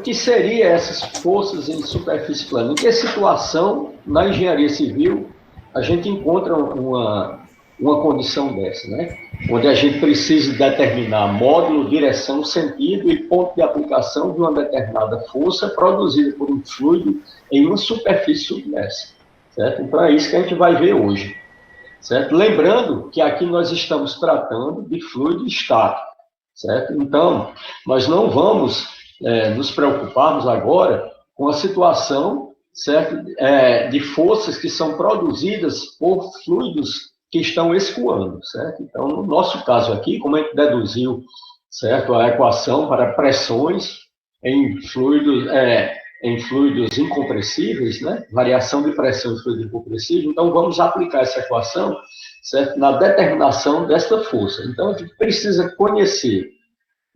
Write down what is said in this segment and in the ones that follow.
que seria essas forças em superfície plana? Em que situação, na engenharia civil, a gente encontra uma condição dessa, né? Onde a gente precisa determinar módulo, direção, sentido e ponto de aplicação de uma determinada força produzida por um fluido em uma superfície submersa, certo? Então é isso que a gente vai ver hoje, certo? Lembrando que aqui nós estamos tratando de fluido estático, certo? Então, nós não vamos nos preocuparmos agora com a situação, certo? De forças que são produzidas por fluidos que estão escoando, certo? Então, no nosso caso aqui, como a gente deduziu, certo, a equação para pressões em fluidos incompressíveis, né? Variação de pressão em fluido incompressível. Então, vamos aplicar essa equação, certo, na determinação desta força. Então, a gente precisa conhecer.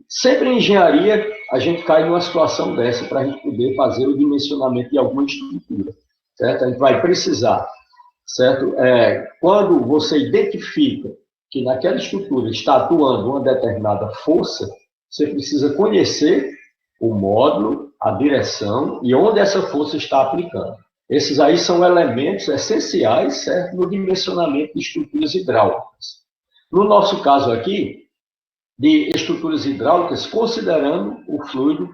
Sempre em engenharia, a gente cai numa situação dessa para a gente poder fazer o dimensionamento de alguma estrutura, certo? A gente vai precisar, certo? Quando você identifica que naquela estrutura está atuando uma determinada força, você precisa conhecer o módulo, a direção e onde essa força está aplicando. Esses aí são elementos essenciais, certo? No dimensionamento de estruturas hidráulicas. No nosso caso aqui, de estruturas hidráulicas, considerando o fluido,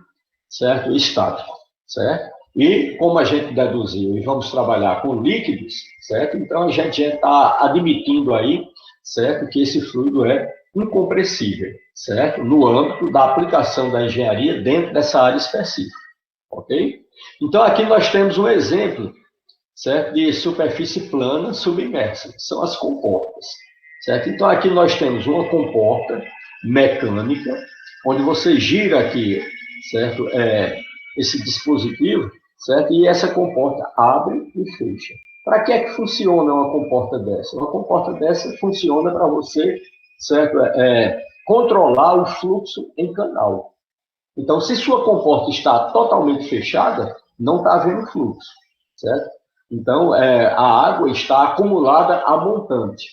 certo, estático, certo? E como a gente deduziu, e vamos trabalhar com líquidos, certo? Então a gente já está admitindo aí, certo, que esse fluido é incompressível, certo? No âmbito da aplicação da engenharia dentro dessa área específica, ok? Então aqui nós temos um exemplo, certo, de superfície plana submersa, que são as comportas, certo? Então aqui nós temos uma comporta mecânica, onde você gira aqui, certo, esse dispositivo, certo? E essa comporta abre e fecha. Para que é que funciona uma comporta dessa? Uma comporta dessa funciona para você, certo, controlar o fluxo em canal. Então, se sua comporta está totalmente fechada, não está havendo fluxo, certo? Então, a água está acumulada a montante,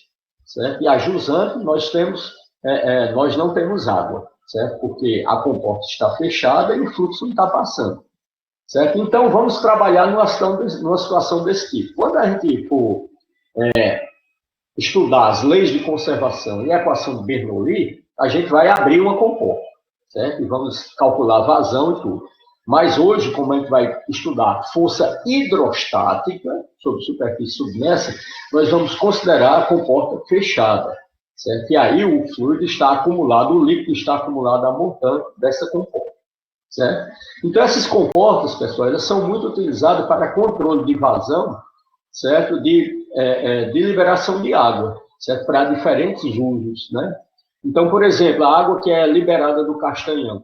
certo? E a jusante, nós não temos água, certo? Porque a comporta está fechada e o fluxo não está passando, certo? Então, vamos trabalhar numa situação desse tipo. Quando a gente for estudar as leis de conservação e a equação de Bernoulli, a gente vai abrir uma comporta, certo? E vamos calcular vazão e tudo. Mas hoje, como a gente vai estudar força hidrostática sobre superfície submersa, nós vamos considerar a comporta fechada, certo? E aí o fluido está acumulado, o líquido está acumulado a montante dessa comporta, certo? Então essas comportas, pessoal, elas são muito utilizadas para controle de vazão, certo? De liberação de água, certo? Para diferentes usos, né? Então, por exemplo, a água que é liberada do Castanhão,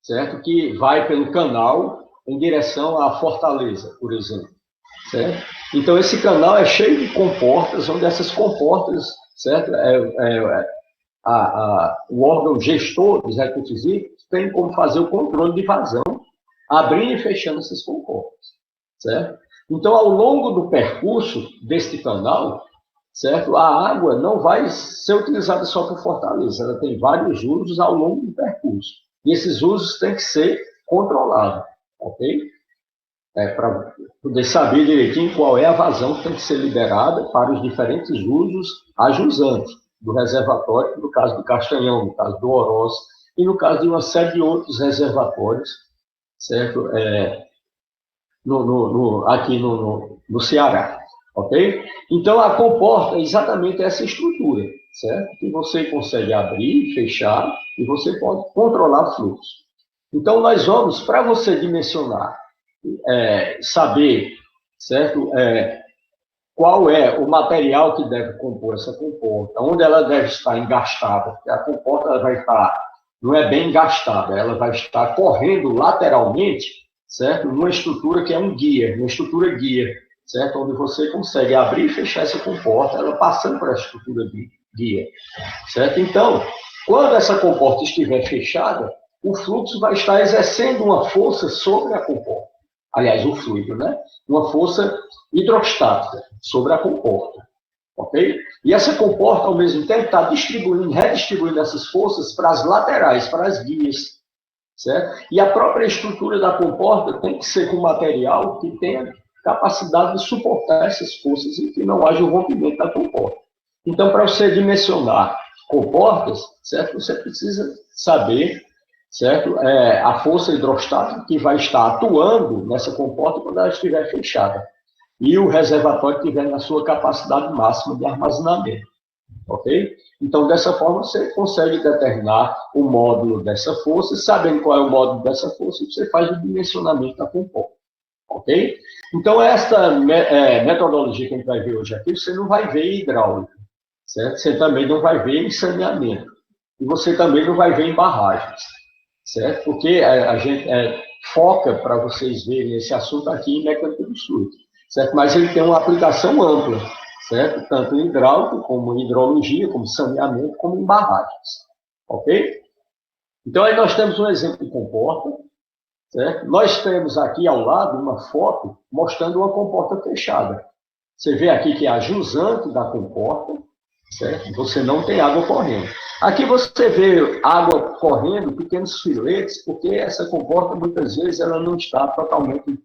certo? Que vai pelo canal em direção à Fortaleza, por exemplo, certo? Então, esse canal é cheio de comportas, onde essas comportas, certo? O órgão gestor dos recursos hídricos tem como fazer o controle de vazão, abrindo e fechando essas comportas, certo? Então, ao longo do percurso deste canal, certo? A água não vai ser utilizada só por Fortaleza, ela tem vários usos ao longo do percurso. E esses usos têm que ser controlados, ok? Para poder saber direitinho qual é a vazão que tem que ser liberada para os diferentes usos ajusantes do reservatório, no caso do Castanhão, no caso do Oroz, e no caso de uma série de outros reservatórios, certo? Aqui no Ceará, ok? Então, a comporta é exatamente essa estrutura, certo? Que você consegue abrir, fechar, e você pode controlar o fluxo. Então, nós vamos, para você dimensionar, saber, certo? Qual é o material que deve compor essa comporta, onde ela deve estar engastada, porque a comporta ela vai estar, não é bem engastada, ela vai estar correndo lateralmente, certo? Numa estrutura que é um guia, uma estrutura guia, certo? Onde você consegue abrir e fechar essa comporta, ela passando por essa estrutura guia, certo? Então, quando essa comporta estiver fechada, o fluxo vai estar exercendo uma força sobre a comporta. Aliás, o fluido, né? Uma força hidrostática sobre a comporta, ok? E essa comporta, ao mesmo tempo, está redistribuindo essas forças para as laterais, para as guias, certo? E a própria estrutura da comporta tem que ser com material que tenha capacidade de suportar essas forças e que não haja o rompimento da comporta. Então, para você dimensionar comportas, certo? Você precisa saber, certo? A força hidrostática que vai estar atuando nessa comporta quando ela estiver fechada. E o reservatório estiver na sua capacidade máxima de armazenamento. Ok? Então, dessa forma, você consegue determinar o módulo dessa força, sabendo qual é o módulo dessa força, você faz o dimensionamento da comporta. Ok? Então, esta metodologia que a gente vai ver hoje aqui, você não vai ver em hidráulica, certo? Você também não vai ver em saneamento. E você também não vai ver em barragens, certo? Porque a gente foca para vocês verem esse assunto aqui em mecânica dos fluidos, certo? Mas ele tem uma aplicação ampla, certo? Tanto em hidráulica, como em hidrologia, como saneamento, como em barragens, ok? Então, aí nós temos um exemplo de comporta, certo? Nós temos aqui ao lado uma foto mostrando uma comporta fechada. Você vê aqui que é a jusante da comporta, certo? Você não tem água correndo. Aqui você vê água correndo, pequenos filetes, porque essa comporta, muitas vezes, ela não está totalmente,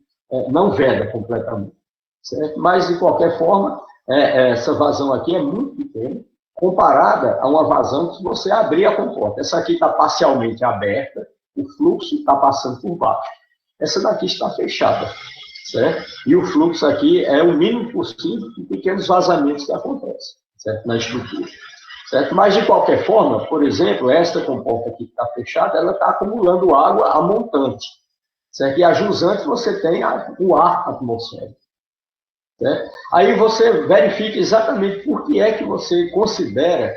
não veda completamente, certo? Mas, de qualquer forma, essa vazão aqui é muito pequena, comparada a uma vazão que você abrir a comporta. Essa aqui está parcialmente aberta, o fluxo está passando por baixo. Essa daqui está fechada, certo? E o fluxo aqui é o mínimo possível de pequenos vazamentos que acontecem, certo? Na estrutura, certo? Mas, de qualquer forma, por exemplo, esta comporta aqui que está fechada, ela está acumulando água a montante, certo? E a jusante você tem o ar atmosférico, certo? Aí você verifica exatamente por que é que você considera,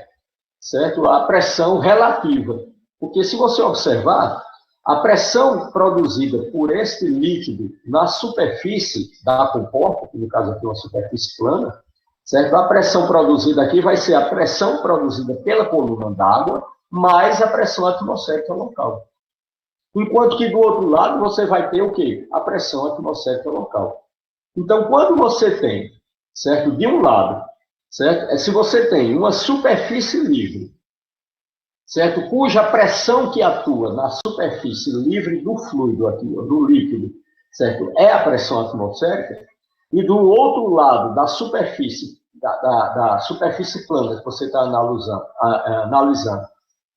certo? A pressão relativa. Porque se você observar, a pressão produzida por este líquido na superfície da comporta, que no caso aqui é uma superfície plana, certo? A pressão produzida aqui vai ser a pressão produzida pela coluna d'água mais a pressão atmosférica local. Enquanto que do outro lado você vai ter o quê? A pressão atmosférica local. Então, quando você tem, certo? De um lado, certo? Se você tem uma superfície livre, certo? Cuja pressão que atua na superfície livre do fluido aqui, do líquido, certo? É a pressão atmosférica, e do outro lado da superfície, da superfície plana que você está analisando,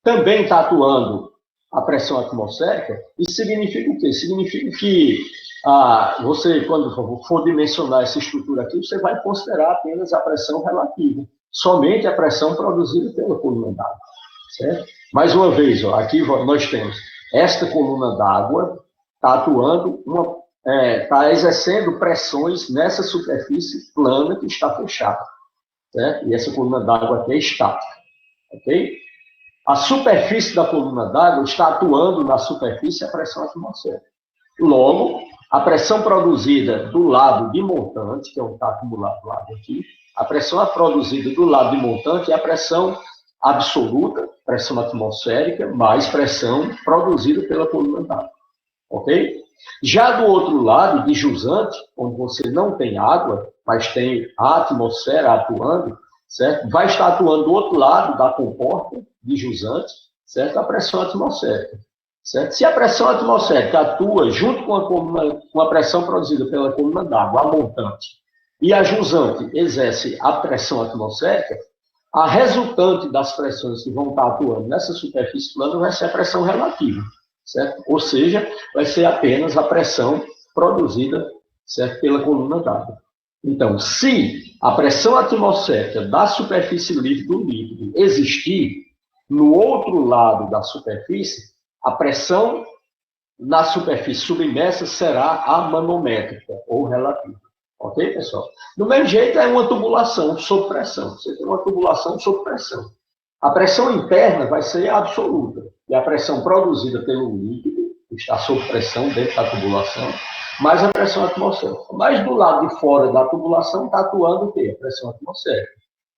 também está atuando a pressão atmosférica, isso significa o quê? Significa que você, quando for dimensionar essa estrutura aqui, você vai considerar apenas a pressão relativa, somente a pressão produzida pela coluna d'água, certo? Mais uma vez, aqui nós temos esta coluna d'água está atuando, está exercendo pressões nessa superfície plana que está fechada, certo? E essa coluna d'água aqui é estática, ok? A superfície da coluna d'água está atuando na superfície a pressão atmosférica. Logo, a pressão produzida do lado de montante, que é onde está acumulado água aqui, a pressão produzida do lado de montante é a pressão absoluta, pressão atmosférica, mais pressão produzida pela coluna d'água. Ok? Já do outro lado, de jusante, onde você não tem água, mas tem a atmosfera atuando, certo? Vai estar atuando do outro lado da comporta de jusante, certo? A pressão atmosférica, certo? Se a pressão atmosférica atua junto com a pressão produzida pela coluna d'água, a montante, e a jusante exerce a pressão atmosférica, a resultante das pressões que vão estar atuando nessa superfície plana vai ser a pressão relativa, certo? Ou seja, vai ser apenas a pressão produzida, certo, pela coluna d'água. Então, se a pressão atmosférica da superfície livre do líquido existir, no outro lado da superfície, a pressão na superfície submersa será a manométrica, ou relativa. Ok, pessoal? Do mesmo jeito, é uma tubulação sob pressão. Você tem uma tubulação sob pressão. A pressão interna vai ser absoluta. E a pressão produzida pelo líquido, que está sob pressão dentro da tubulação, mais a pressão atmosférica. Mas do lado de fora da tubulação está atuando o quê? A pressão atmosférica.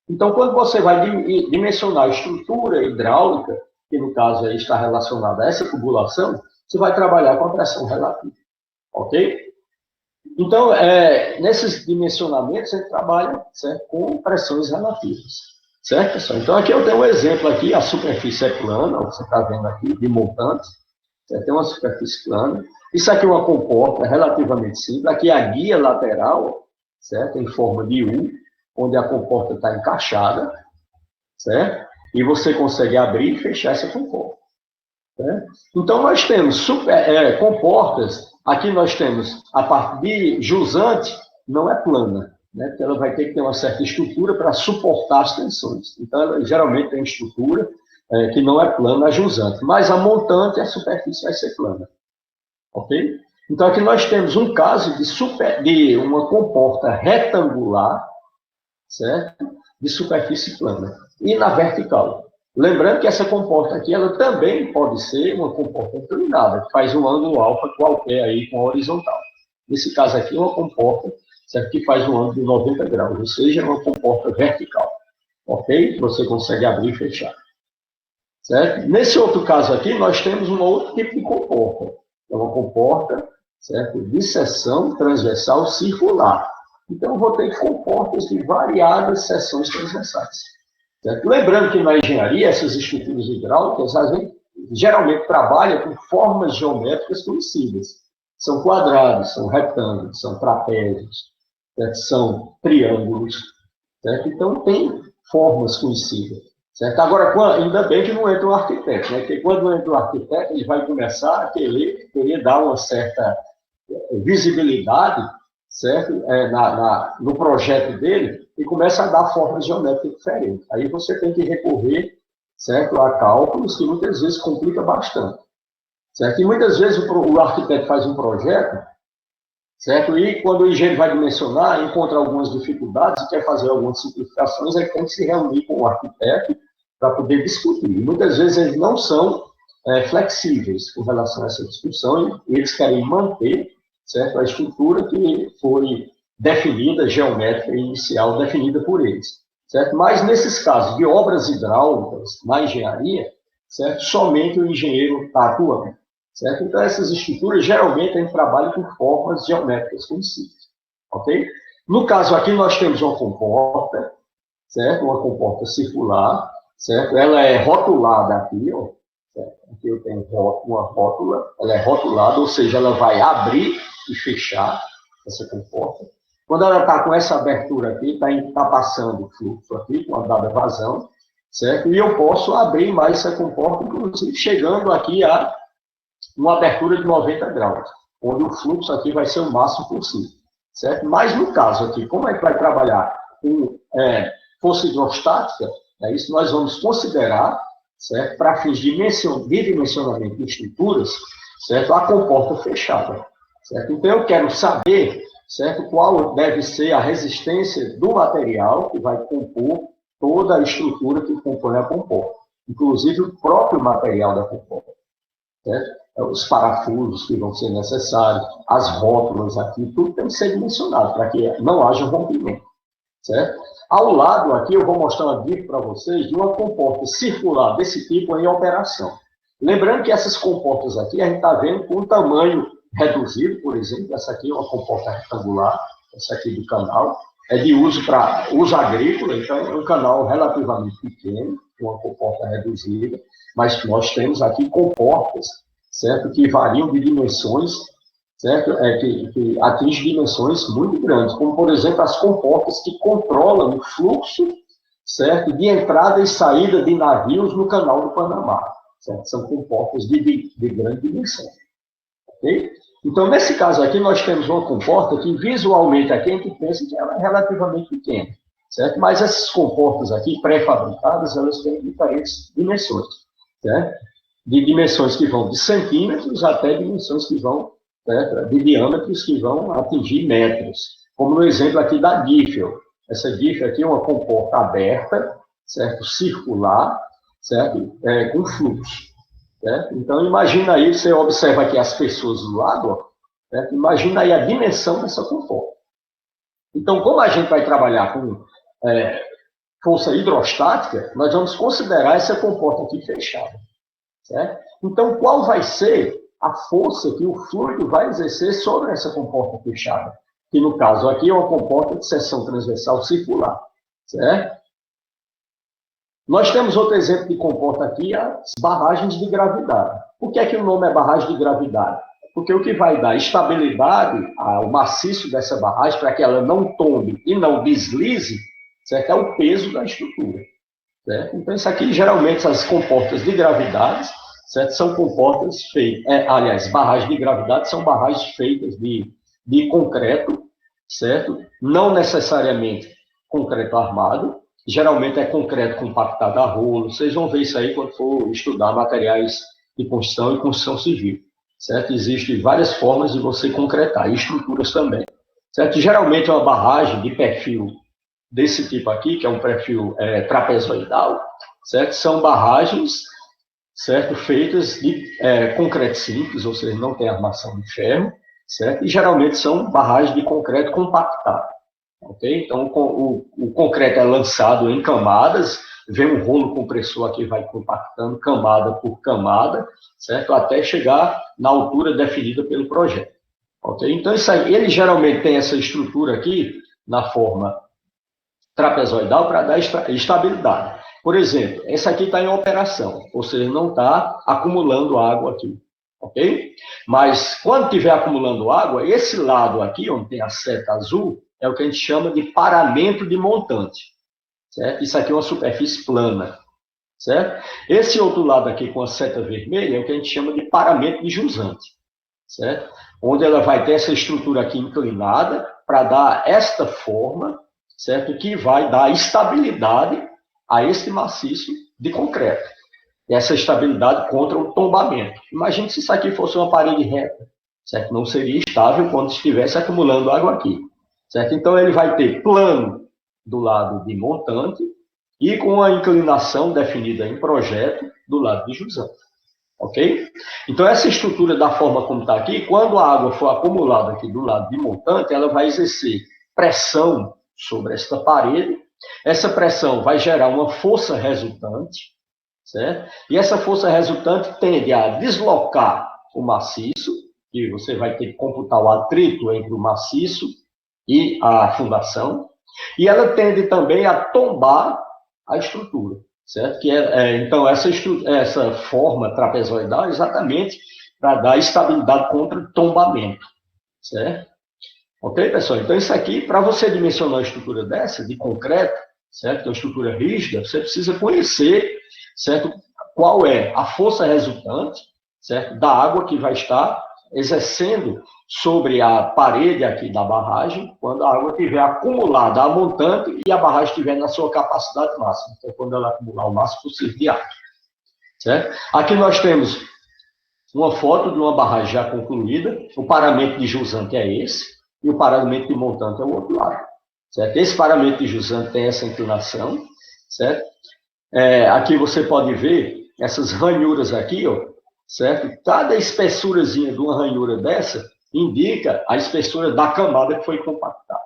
Então, quando você vai dimensionar a estrutura hidráulica, que no caso aí está relacionada a essa tubulação, você vai trabalhar com a pressão relativa. Ok? Então, nesses dimensionamentos, a gente trabalha, certo, com pressões relativas. Certo, pessoal? Então, aqui eu tenho um exemplo aqui, a superfície é plana, você está vendo aqui, de montante, Tem uma superfície plana. Isso aqui é uma comporta relativamente simples. Aqui é a guia lateral, certo? Em forma de U, onde a comporta está encaixada, certo? E você consegue abrir e fechar essa comporta. Certo? Então, nós temos comportas. Aqui nós temos a parte de jusante, não é plana, né? Porque ela vai ter que ter uma certa estrutura para suportar as tensões. Então, ela geralmente tem estrutura que não é plana, a jusante. Mas a montante, a superfície vai ser plana. Ok? Então, aqui nós temos um caso de uma comporta retangular, certo? De superfície plana. E na vertical. Lembrando que essa comporta aqui, ela também pode ser uma comporta inclinada, que faz um ângulo alfa qualquer aí com a horizontal. Nesse caso aqui, é uma comporta, certo? Que faz um ângulo de 90 graus, ou seja, é uma comporta vertical. Ok? Você consegue abrir e fechar. Certo? Nesse outro caso aqui, nós temos um outro tipo de comporta. É uma comporta, certo? De seção transversal circular. Então, eu vou ter comportas de variadas seções transversais. Certo? Lembrando que na engenharia, essas estruturas hidráulicas, a gente geralmente trabalha com formas geométricas conhecidas. São quadrados, são retângulos, são trapézios, certo? São triângulos. Certo? Então, tem formas conhecidas. Certo? Agora, ainda bem que não entra o arquiteto, né? Porque quando entra o arquiteto, ele vai começar a querer dar uma certa visibilidade, certo? No projeto dele, e começa a dar formas geométricas diferentes. Aí você tem que recorrer, certo? A cálculos que muitas vezes complica bastante. Certo? E muitas vezes o arquiteto faz um projeto, certo? E quando o engenheiro vai dimensionar, encontra algumas dificuldades e quer fazer algumas simplificações, aí tem que se reunir com o arquiteto para poder discutir. E muitas vezes eles não são flexíveis com relação a essa discussão e eles querem manter, certo, a estrutura que foi definida, geométrica inicial, definida por eles. Certo? Mas nesses casos de obras hidráulicas, na engenharia, certo, somente o engenheiro está atuando. Certo? Então, essas estruturas, geralmente, a gente trabalha com formas geométricas conhecidas. Ok? No caso aqui, nós temos uma comporta, certo? Uma comporta circular, certo? Ela é rotulada aqui, ó. Certo? Aqui eu tenho uma rótula, ela é rotulada, ou seja, ela vai abrir e fechar essa comporta. Quando ela está com essa abertura aqui, está passando fluxo aqui, com a dada vazão, certo? E eu posso abrir mais essa comporta, inclusive chegando aqui a uma abertura de 90 graus, onde o fluxo aqui vai ser o máximo possível, certo? Mas no caso aqui, como é que vai trabalhar com força hidrostática, isso nós vamos considerar, certo? Para fins de dimensionamento de estruturas, certo? A comporta fechada, certo? Então eu quero saber, certo? Qual deve ser a resistência do material que vai compor toda a estrutura que compõe a comporta, inclusive o próprio material da comporta, certo? Os parafusos que vão ser necessários, as rótulas aqui, tudo tem que ser dimensionado para que não haja rompimento, certo? Ao lado aqui eu vou mostrar uma dica para vocês de uma comporta circular desse tipo em operação. Lembrando que essas comportas aqui a gente está vendo com um tamanho reduzido, por exemplo, essa aqui é uma comporta retangular, essa aqui do canal, é de uso para uso agrícola, então é um canal relativamente pequeno, uma comporta reduzida, mas nós temos aqui comportas, certo? Que variam de dimensões, certo? Que atingem dimensões muito grandes, como, por exemplo, as comportas que controlam o fluxo, certo? De entrada e saída de navios no Canal do Panamá, certo? São comportas de grande dimensão, ok? Então, nesse caso aqui, nós temos uma comporta que, visualmente, aqui a gente pensa que ela é relativamente pequena, certo? Mas essas comportas aqui, pré-fabricadas, elas têm diferentes dimensões, certo? De dimensões que vão de centímetros até dimensões que vão, certo? De diâmetros que vão atingir metros. Como no exemplo aqui da Giffel. Essa Giffel aqui é uma comporta aberta, certo? Circular, certo? Com fluxo. Certo? Então, imagina aí, você observa aqui as pessoas do lado, ó, certo? Imagina aí a dimensão dessa comporta. Então, como a gente vai trabalhar com força hidrostática, nós vamos considerar essa comporta aqui fechada. Certo? Então, qual vai ser a força que o fluido vai exercer sobre essa comporta fechada? Que, no caso aqui, é uma comporta de seção transversal circular. Certo? Nós temos outro exemplo de comporta aqui, as barragens de gravidade. Por que é que o nome é barragem de gravidade? Porque o que vai dar estabilidade ao maciço dessa barragem, para que ela não tombe e não deslize, certo? É o peso da estrutura. Certo? Então, isso aqui, geralmente, as comportas de gravidade, certo? São comportas feitas, aliás, barragens de gravidade são barragens feitas de concreto, certo? Não necessariamente concreto armado, geralmente é concreto compactado a rolo. Vocês vão ver isso aí quando for estudar materiais de construção e construção civil, certo? Existem várias formas de você concretar, e estruturas também, certo? Geralmente é uma barragem de perfil desse tipo aqui, que é um perfil trapezoidal, certo? São barragens, certo? Feitas de concreto simples, ou seja, não tem armação de ferro, certo? E geralmente são barragens de concreto compactado, ok? Então, o concreto é lançado em camadas, vem um rolo compressor aqui, vai compactando camada por camada, certo? Até chegar na altura definida pelo projeto, ok? Então, isso aí, ele geralmente tem essa estrutura aqui, na forma trapezoidal, para dar estabilidade. Por exemplo, essa aqui está em operação, ou seja, não está acumulando água aqui, ok? Mas quando estiver acumulando água, esse lado aqui, onde tem a seta azul, é o que a gente chama de paramento de montante, certo? Isso aqui é uma superfície plana, certo? Esse outro lado aqui com a seta vermelha é o que a gente chama de paramento de jusante, certo? Onde ela vai ter essa estrutura aqui inclinada para dar esta forma, certo? Que vai dar estabilidade a esse maciço de concreto. E essa estabilidade contra o tombamento. Imagine se isso aqui fosse uma parede reta, certo? Não seria estável quando estivesse acumulando água aqui, certo? Então ele vai ter plano do lado de montante e com a inclinação definida em projeto do lado de jusante, ok? Então essa estrutura da forma como está aqui, quando a água for acumulada aqui do lado de montante, ela vai exercer pressão sobre esta parede. Essa pressão vai gerar uma força resultante, certo? E essa força resultante tende a deslocar o maciço, e você vai ter que computar o atrito entre o maciço e a fundação, e ela tende também a tombar a estrutura, certo? Que então, essa forma trapezoidal é exatamente para dar estabilidade contra tombamento, certo? Ok, pessoal? Então, isso aqui, para você dimensionar uma estrutura dessa, de concreto, certo? Que é uma estrutura rígida, você precisa conhecer, certo? Qual é a força resultante, certo? Da água que vai estar exercendo sobre a parede aqui da barragem, quando a água estiver acumulada a montante e a barragem estiver na sua capacidade máxima. Então, quando ela acumular o máximo possível de água, certo? Aqui nós temos uma foto de uma barragem já concluída. O paramento de jusante é esse, e o paramento de montante é o outro lado, certo? Esse paramento de jusante tem essa inclinação, certo? Aqui você pode ver essas ranhuras aqui, ó, certo? Cada espessurazinha de uma ranhura dessa indica a espessura da camada que foi compactada,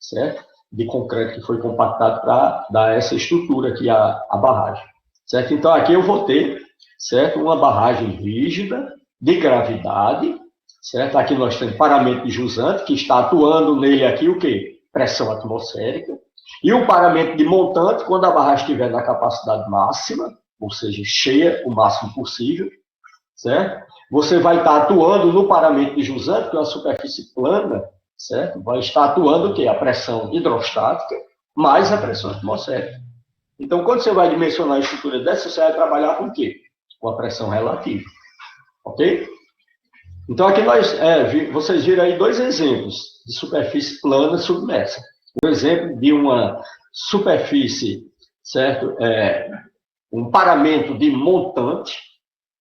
certo? De concreto que foi compactado para dar essa estrutura aqui à barragem, certo? Então aqui eu vou ter, certo? Uma barragem rígida de gravidade, certo? Aqui nós temos paramento de jusante, que está atuando nele aqui o quê? Pressão atmosférica. E o paramento de montante, quando a barragem estiver na capacidade máxima, ou seja, cheia o máximo possível, certo? Você vai estar atuando no paramento de jusante, que é uma superfície plana, certo? Vai estar atuando o quê? A pressão hidrostática mais a pressão atmosférica. Então, quando você vai dimensionar a estrutura dessa, você vai trabalhar com o quê? Com a pressão relativa, ok? Então, aqui vocês viram aí dois exemplos de superfície plana submersa. Um exemplo de uma superfície, certo? Um paramento de montante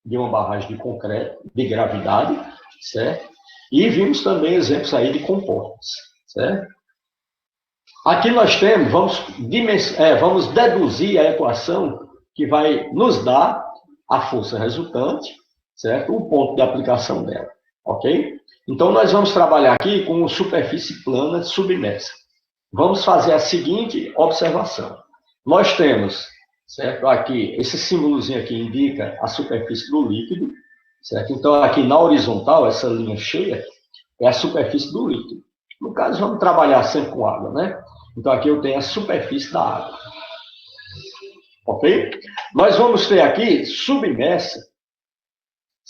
de uma barragem de concreto, de gravidade, certo? E vimos também exemplos aí de comportas, certo? Aqui nós temos, vamos deduzir a equação que vai nos dar a força resultante, certo? O ponto de aplicação dela, ok? Então, nós vamos trabalhar aqui com superfície plana submersa. Vamos fazer a seguinte observação. Nós temos, certo? Aqui, esse símbolozinho aqui indica a superfície do líquido, certo? Então, aqui na horizontal, essa linha cheia é a superfície do líquido. No caso, vamos trabalhar sempre com água, né? Então, aqui eu tenho a superfície da água. Ok? Nós vamos ter aqui submersa,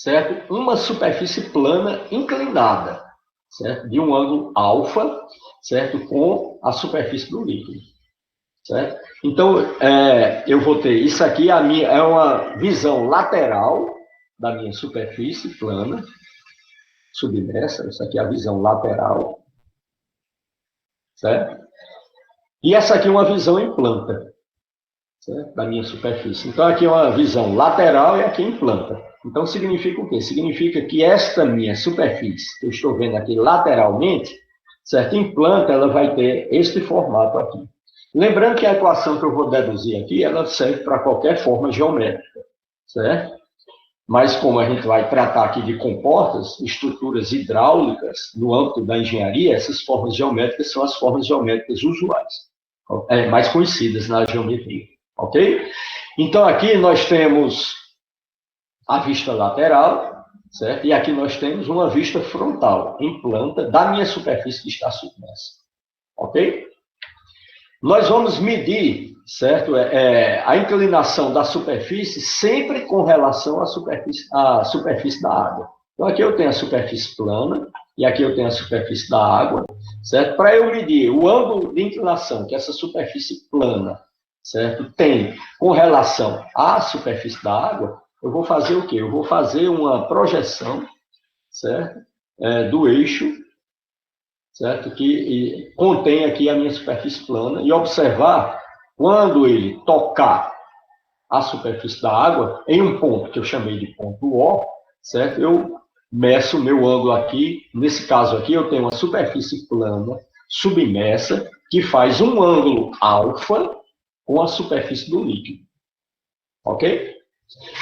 certo? Uma superfície plana inclinada, certo? De um ângulo alfa, certo? Com a superfície do líquido, certo? Então, eu vou ter isso aqui, é uma visão lateral da minha superfície plana, submersa, isso aqui é a visão lateral, certo? E essa aqui é uma visão em planta, certo? Da minha superfície. Então, aqui é uma visão lateral e aqui em planta. Então, significa o quê? Significa que esta minha superfície, que eu estou vendo aqui lateralmente, certo? Em planta, ela vai ter este formato aqui. Lembrando que a equação que eu vou deduzir aqui, ela serve para qualquer forma geométrica, certo? Mas como a gente vai tratar aqui de comportas, estruturas hidráulicas, no âmbito da engenharia, essas formas geométricas são as formas geométricas usuais, mais conhecidas na geometria, ok? Então, aqui nós temos a vista lateral, certo? E aqui nós temos uma vista frontal, em planta, da minha superfície que está submersa, ok? Nós vamos medir, certo? A inclinação da superfície sempre com relação à superfície da água. Então, aqui eu tenho a superfície plana e aqui eu tenho a superfície da água, certo? Para eu medir o ângulo de inclinação que essa superfície plana, certo? Tem com relação à superfície da água, eu vou fazer o quê? Eu vou fazer uma projeção, certo? Do eixo, certo? Que contém aqui a minha superfície plana e observar quando ele tocar a superfície da água em um ponto que eu chamei de ponto O, certo? Eu meço o meu ângulo aqui, nesse caso aqui eu tenho uma superfície plana submersa que faz um ângulo alfa com a superfície do líquido, ok?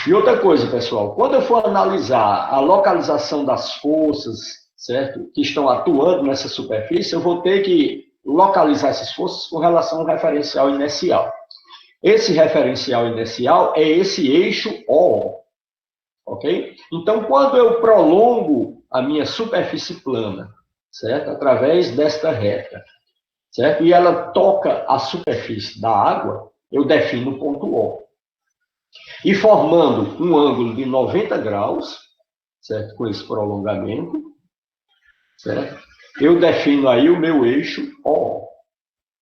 E outra coisa, pessoal, quando eu for analisar a localização das forças, certo, que estão atuando nessa superfície, eu vou ter que localizar essas forças com relação ao referencial inercial. Esse referencial inercial é esse eixo O, ok? Então, quando eu prolongo a minha superfície plana, certo, através desta reta, certo, e ela toca a superfície da água, eu defino o ponto O. E formando um ângulo de 90 graus, certo? Com esse prolongamento, certo? Eu defino aí o meu eixo O.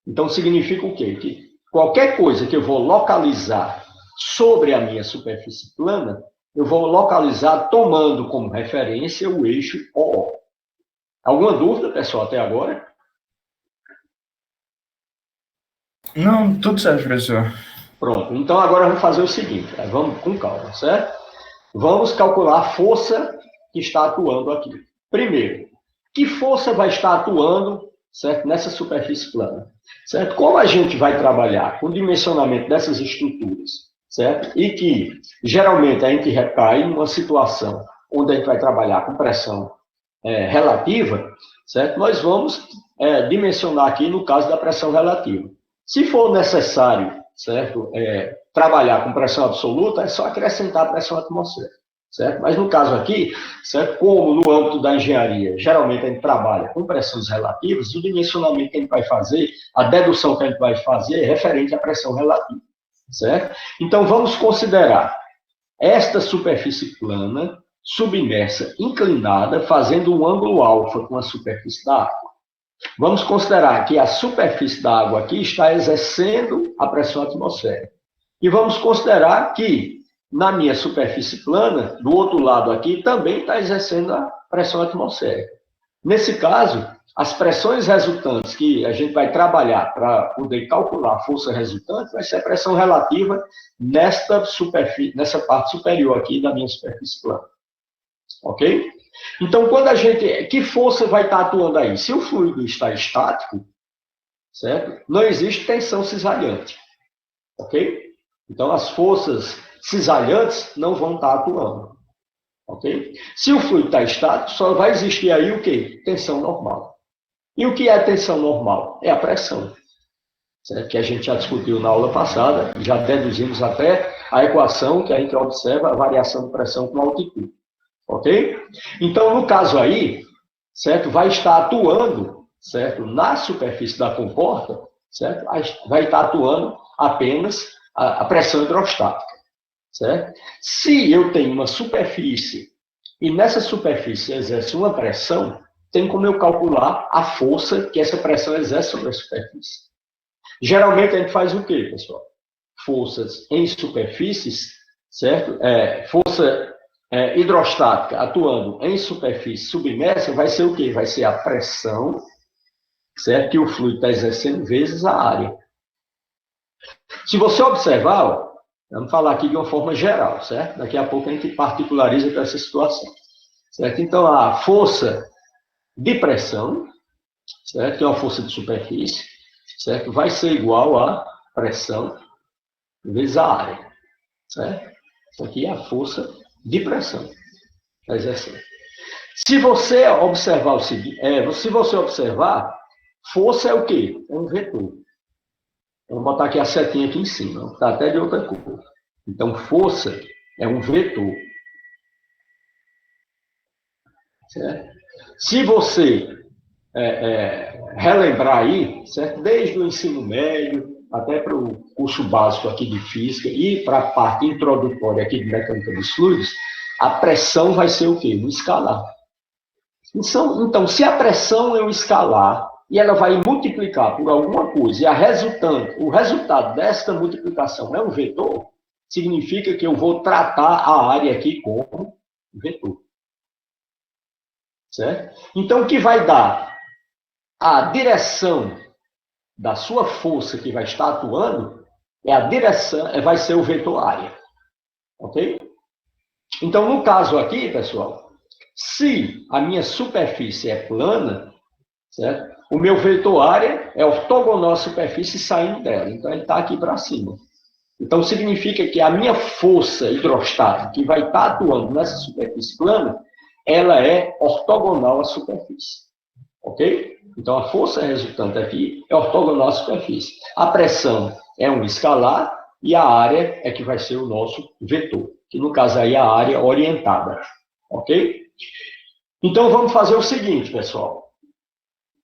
Então, significa o quê? Que qualquer coisa que eu vou localizar sobre a minha superfície plana, eu vou localizar tomando como referência o eixo O. Alguma dúvida, pessoal, até agora? Não, tudo certo, professor. Pronto. Então, agora vamos fazer o seguinte. Vamos com calma, certo? Vamos calcular a força que está atuando aqui. Primeiro, que força vai estar atuando, certo, nessa superfície plana? Certo? Como a gente vai trabalhar com o dimensionamento dessas estruturas, certo? E que geralmente a gente recai em uma situação onde a gente vai trabalhar com pressão relativa, certo? Nós vamos dimensionar aqui no caso da pressão relativa. Se for necessário, certo, trabalhar com pressão absoluta, é só acrescentar a pressão atmosférica, certo? Mas no caso aqui, certo, como no âmbito da engenharia, geralmente a gente trabalha com pressões relativas, o dimensionamento que a gente vai fazer, a dedução que a gente vai fazer é referente à pressão relativa, certo? Então vamos considerar esta superfície plana, submersa, inclinada, fazendo um ângulo alfa com a superfície da água. Vamos considerar que a superfície da água aqui está exercendo a pressão atmosférica. E vamos considerar que na minha superfície plana, do outro lado aqui, também está exercendo a pressão atmosférica. Nesse caso, as pressões resultantes que a gente vai trabalhar para poder calcular a força resultante vai ser a pressão relativa nessa parte superior aqui da minha superfície plana. Ok? Então, quando a gente... Que força vai estar atuando aí? Se o fluido está estático, certo? Não existe tensão cisalhante. Ok? Então, as forças cisalhantes não vão estar atuando. Ok? Se o fluido está estático, só vai existir aí o quê? Tensão normal. E o que é a tensão normal? É a pressão, certo? Que a gente já discutiu na aula passada, já deduzimos até a equação que a gente observa a variação de pressão com altitude. Ok? Então, no caso aí, certo? Vai estar atuando, certo? Na superfície da comporta, certo? Vai estar atuando apenas a pressão hidrostática, certo? Se eu tenho uma superfície, e nessa superfície exerce uma pressão, tem como eu calcular a força que essa pressão exerce sobre a superfície. Geralmente a gente faz o quê, pessoal? Forças em superfícies, certo? Força hidrostática atuando em superfície submersa vai ser o quê? Vai ser a pressão, certo? Que o fluido está exercendo vezes a área. Se você observar, ó, vamos falar aqui de uma forma geral, certo? Daqui a pouco a gente particulariza para essa situação, certo? Então, a força de pressão, certo? Que é uma força de superfície, certo? Vai ser igual a pressão vezes a área, certo? Isso aqui é a força de pressão da exercendo. Se você observar o seguinte, se você observar, força é o quê? É um vetor. Vamos botar aqui a setinha aqui em cima, está até de outra cor. Então, força é um vetor. Certo? Se você relembrar aí, certo? Desde o ensino médio até para o curso básico aqui de física e para a parte introdutória aqui de mecânica dos fluidos, a pressão vai ser o quê? Um escalar. Então, se a pressão é um escalar e ela vai multiplicar por alguma coisa e o resultado desta multiplicação é um vetor, significa que eu vou tratar a área aqui como vetor. Certo? Então, o que vai dar a direção da sua força que vai estar atuando é a direção, vai ser o vetor área. Ok? Então, no caso aqui, pessoal, se a minha superfície é plana, certo? O meu vetor área é ortogonal à superfície saindo dela. Então, ele está aqui para cima. Então, significa que a minha força hidrostática que vai estar atuando nessa superfície plana, ela é ortogonal à superfície. Ok? Então, a força resultante aqui é ortogonal à superfície. A pressão é um escalar e a área é que vai ser o nosso vetor, que no caso aí é a área orientada. Ok? Então, vamos fazer o seguinte, pessoal.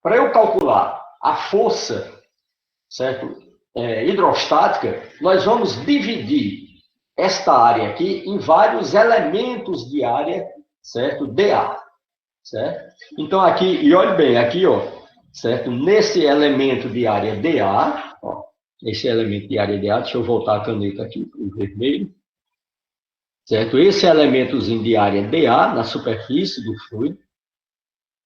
Para eu calcular a força, certo? Hidrostática, nós vamos dividir esta área aqui em vários elementos de área, certo? dA, certo? Então, aqui, e olhe bem, aqui, ó, certo? Nesse elemento de área dA, ó, esse elemento de área dA, deixa eu voltar a caneta aqui para o vermelho, certo? Esse elementozinho de área dA, na superfície do fluido,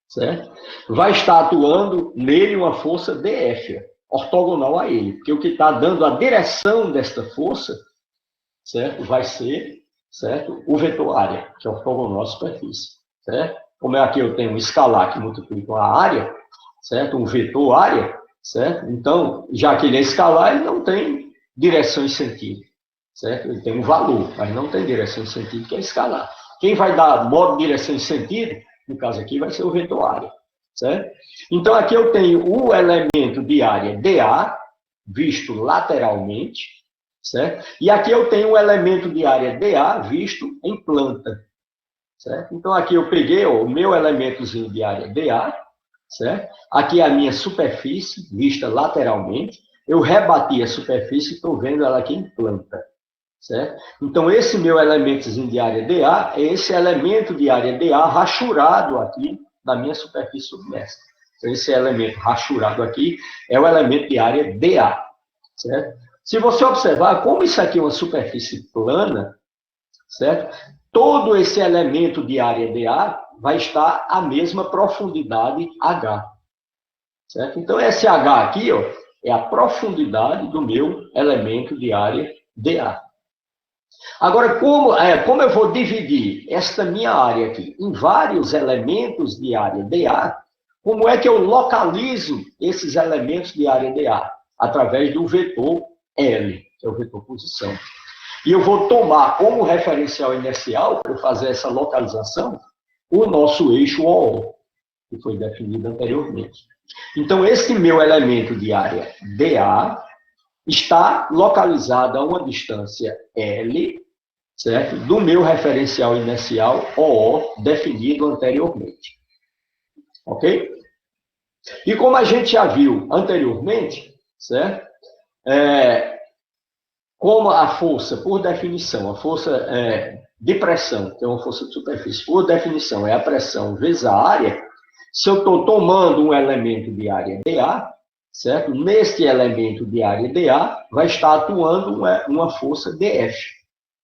certo? Vai estar atuando nele uma força dF, ortogonal a ele, porque o que está dando a direção desta força, certo? Vai ser, certo? O vetor área, que é ortogonal à superfície, certo? Como aqui eu tenho um escalar que multiplica a área, certo? Um vetor área, certo? Então, já que ele é escalar, ele não tem direção e sentido, certo? Ele tem um valor, mas não tem direção e sentido, que é escalar. Quem vai dar modo, direção e sentido, no caso aqui, vai ser o vetor área, certo? Então, aqui eu tenho o elemento de área dA, visto lateralmente, certo? E aqui eu tenho o elemento de área dA, visto em planta, certo? Então, aqui eu peguei o meu elementozinho de área dA, certo? Aqui é a minha superfície, vista lateralmente. Eu rebati a superfície e estou vendo ela aqui em planta, certo? Então, esse meu elementozinho de área dA é esse elemento de área dA rachurado aqui na minha superfície submersa. Então, esse elemento rachurado aqui é o elemento de área dA, certo? Se você observar, como isso aqui é uma superfície plana, certo? Todo esse elemento de área dA vai estar à mesma profundidade H, certo? Então, esse H aqui, ó, é a profundidade do meu elemento de área dA. Agora, como eu vou dividir esta minha área aqui em vários elementos de área dA, como é que eu localizo esses elementos de área dA? Através do vetor L, que é o vetor posição. E eu vou tomar como referencial inercial, para fazer essa localização, o nosso eixo OO, que foi definido anteriormente. Então, esse meu elemento de área dA está localizado a uma distância L, certo? Do meu referencial inercial OO, definido anteriormente. Ok? E como a gente já viu anteriormente, certo? Como a força, por definição, a força de pressão, que é uma força de superfície, por definição, é a pressão vezes a área, se eu estou tomando um elemento de área dA, certo? Neste elemento de área dA, vai estar atuando uma força dF,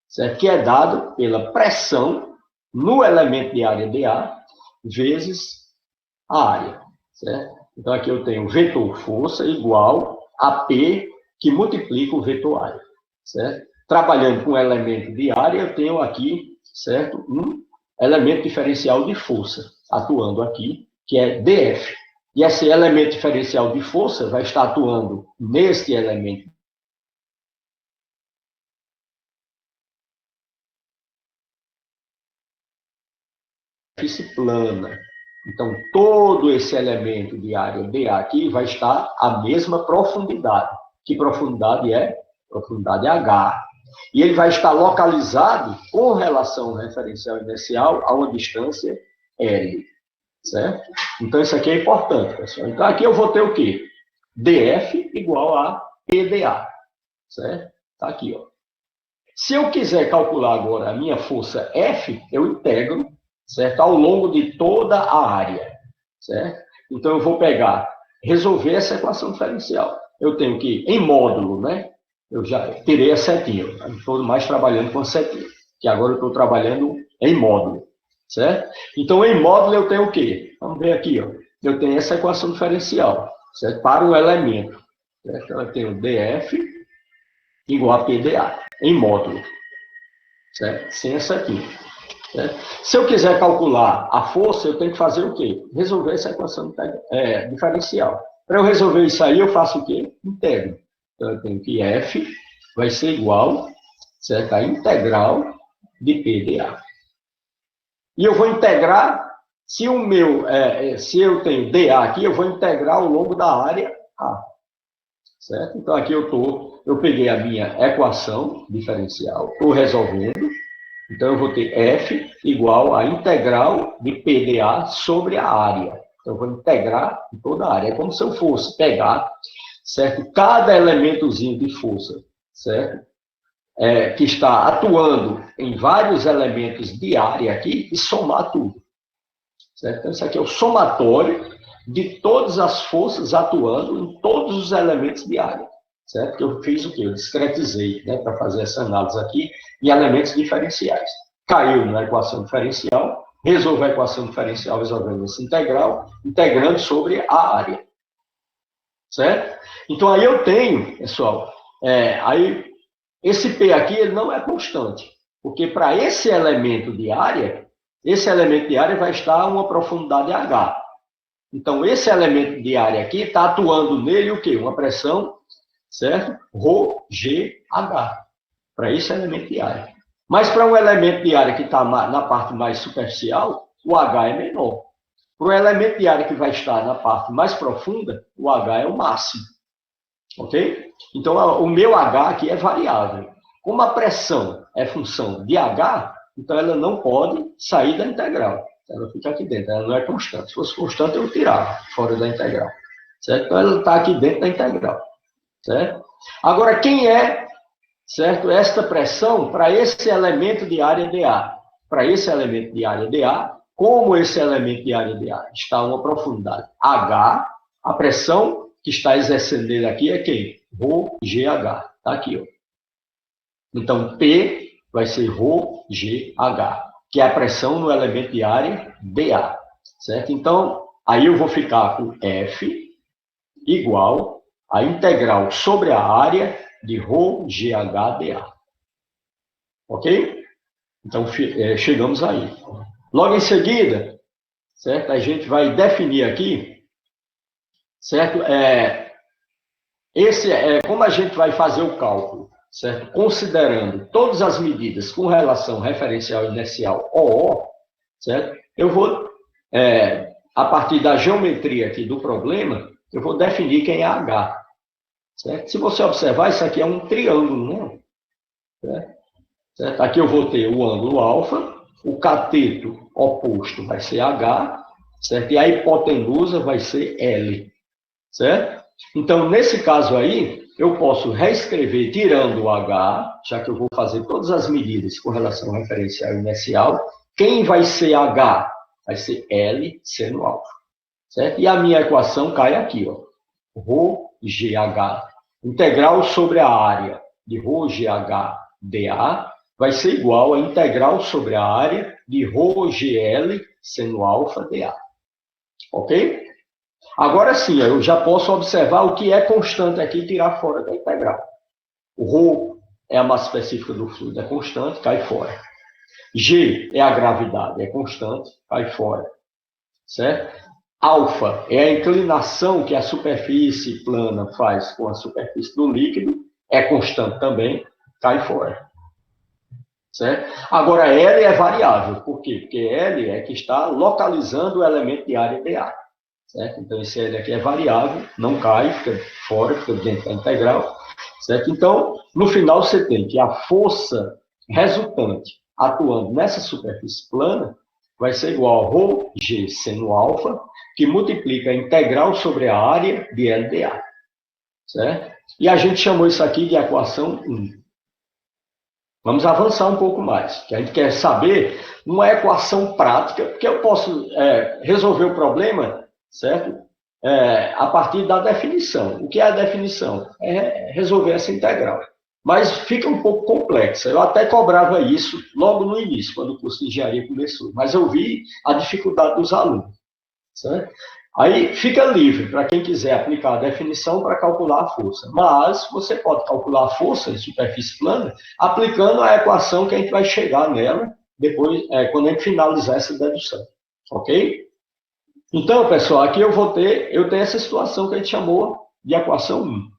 certo? Que é dado pela pressão no elemento de área dA vezes a área, certo? Então, aqui eu tenho vetor força igual a P, que multiplica o vetor área, certo? Trabalhando com um elemento de área, eu tenho aqui, certo? Um elemento diferencial de força atuando aqui, que é dF. E esse elemento diferencial de força vai estar atuando neste elemento de superfície plana. Então, todo esse elemento de área dA aqui vai estar à mesma profundidade. Que profundidade é? Profundidade H. E ele vai estar localizado com relação ao referencial inercial a uma distância L. Certo? Então, isso aqui é importante, pessoal. Então, aqui eu vou ter o quê? dF igual a PdA. Certo? Está aqui, ó. Se eu quiser calcular agora a minha força F, eu integro, certo? Ao longo de toda a área, certo? Então, eu vou resolver essa equação diferencial. Eu tenho que, em módulo, né? Eu já tirei a setinha. Estou mais trabalhando com a setinha, que agora eu estou trabalhando em módulo, certo? Então, em módulo, eu tenho o quê? Vamos ver aqui, ó. Eu tenho essa equação diferencial, certo? Para o elemento, certo? Eu tenho dF igual a PdA, em módulo, certo? Sem essa aqui. Certo? Se eu quiser calcular a força, eu tenho que fazer o quê? Resolver essa equação diferencial. Para eu resolver isso aí, eu faço o quê? Integro. Então, eu tenho que F vai ser igual, certo? A integral de PdA. E eu vou integrar, se eu tenho dA aqui, eu vou integrar ao longo da área A. Certo? Então, aqui eu peguei a minha equação diferencial, estou resolvendo. Então, eu vou ter F igual a integral de PdA sobre a área. Então, eu vou integrar em toda a área. É como se eu fosse pegar, certo? Cada elementozinho de força, certo? Que está atuando em vários elementos de área aqui e somar tudo. Certo? Então, isso aqui é o somatório de todas as forças atuando em todos os elementos de área. Certo? Que eu fiz o quê? Eu discretizei, né, para fazer essa análise aqui em elementos diferenciais. Caiu na equação diferencial, resolve a equação diferencial resolvendo essa integral, integrando sobre a área. Certo? Então, aí eu tenho, pessoal, aí esse P aqui ele não é constante, porque para esse elemento de área vai estar a uma profundidade H. Então, esse elemento de área aqui está atuando nele o quê? Uma pressão, certo? ρgH, para esse elemento de área. Mas para um elemento de área que está na parte mais superficial, o H é menor. Para o elemento de área que vai estar na parte mais profunda, o H é o máximo. Ok? Então, o meu H aqui é variável. Como a pressão é função de H, então ela não pode sair da integral. Ela fica aqui dentro, ela não é constante. Se fosse constante, eu tirava fora da integral. Certo? Então, ela está aqui dentro da integral. Certo? Agora, quem é, certo, esta pressão para esse elemento de área dA? Para esse elemento de área dA, como esse elemento de área dA está a uma profundidade H, a pressão que está exercendo nele aqui é quem? ρgH. Está aqui, ó. Então, P vai ser ρgH, que é a pressão no elemento de área dA. Certo? Então, aí eu vou ficar com F igual a integral sobre a área de ρgH-dA. Ok? Então, chegamos aí. Logo em seguida, certo? A gente vai definir aqui, certo? Como a gente vai fazer o cálculo, certo? Considerando todas as medidas com relação referencial inercial OO, certo? Eu vou, a partir da geometria aqui do problema, eu vou definir quem é H. Certo? Se você observar, isso aqui é um triângulo, né? Certo? Aqui eu vou ter o ângulo alfa, o cateto oposto vai ser H, certo? E a hipotenusa vai ser L, certo? Então, nesse caso aí, eu posso reescrever tirando o H, já que eu vou fazer todas as medidas com relação ao referencial inicial. Quem vai ser H? Vai ser L seno alfa, certo? E a minha equação cai aqui, ó. Rho GH, integral sobre a área de Rho GH dA, vai ser igual a integral sobre a área de Rho GL seno alfa dA. Ok? Agora sim, eu já posso observar o que é constante aqui e tirar fora da integral. O Rho é a massa específica do fluido, é constante, cai fora. G é a gravidade, é constante, cai fora. Certo? Alfa é a inclinação que a superfície plana faz com a superfície do líquido, é constante também, cai fora. Certo? Agora, L é variável. Por quê? Porque L é que está localizando o elemento de área dA. Certo? Então, esse L aqui é variável, não cai, fica fora, fica dentro da integral. Certo? Então, no final, você tem que a força resultante atuando nessa superfície plana vai ser igual a Rho G seno alfa, que multiplica a integral sobre a área de LdA. Certo? E a gente chamou isso aqui de equação 1. Vamos avançar um pouco mais, que a gente quer saber uma equação prática, porque eu posso resolver o problema, certo? A partir da definição. O que é a definição? É resolver essa integral. Mas fica um pouco complexa. Eu até cobrava isso logo no início, quando o curso de engenharia começou, mas eu vi a dificuldade dos alunos. Certo? Aí fica livre para quem quiser aplicar a definição para calcular a força. Mas você pode calcular a força em superfície plana aplicando a equação que a gente vai chegar nela depois, quando a gente finalizar essa dedução. Ok? Então, pessoal, aqui eu tenho essa situação que a gente chamou de equação 1.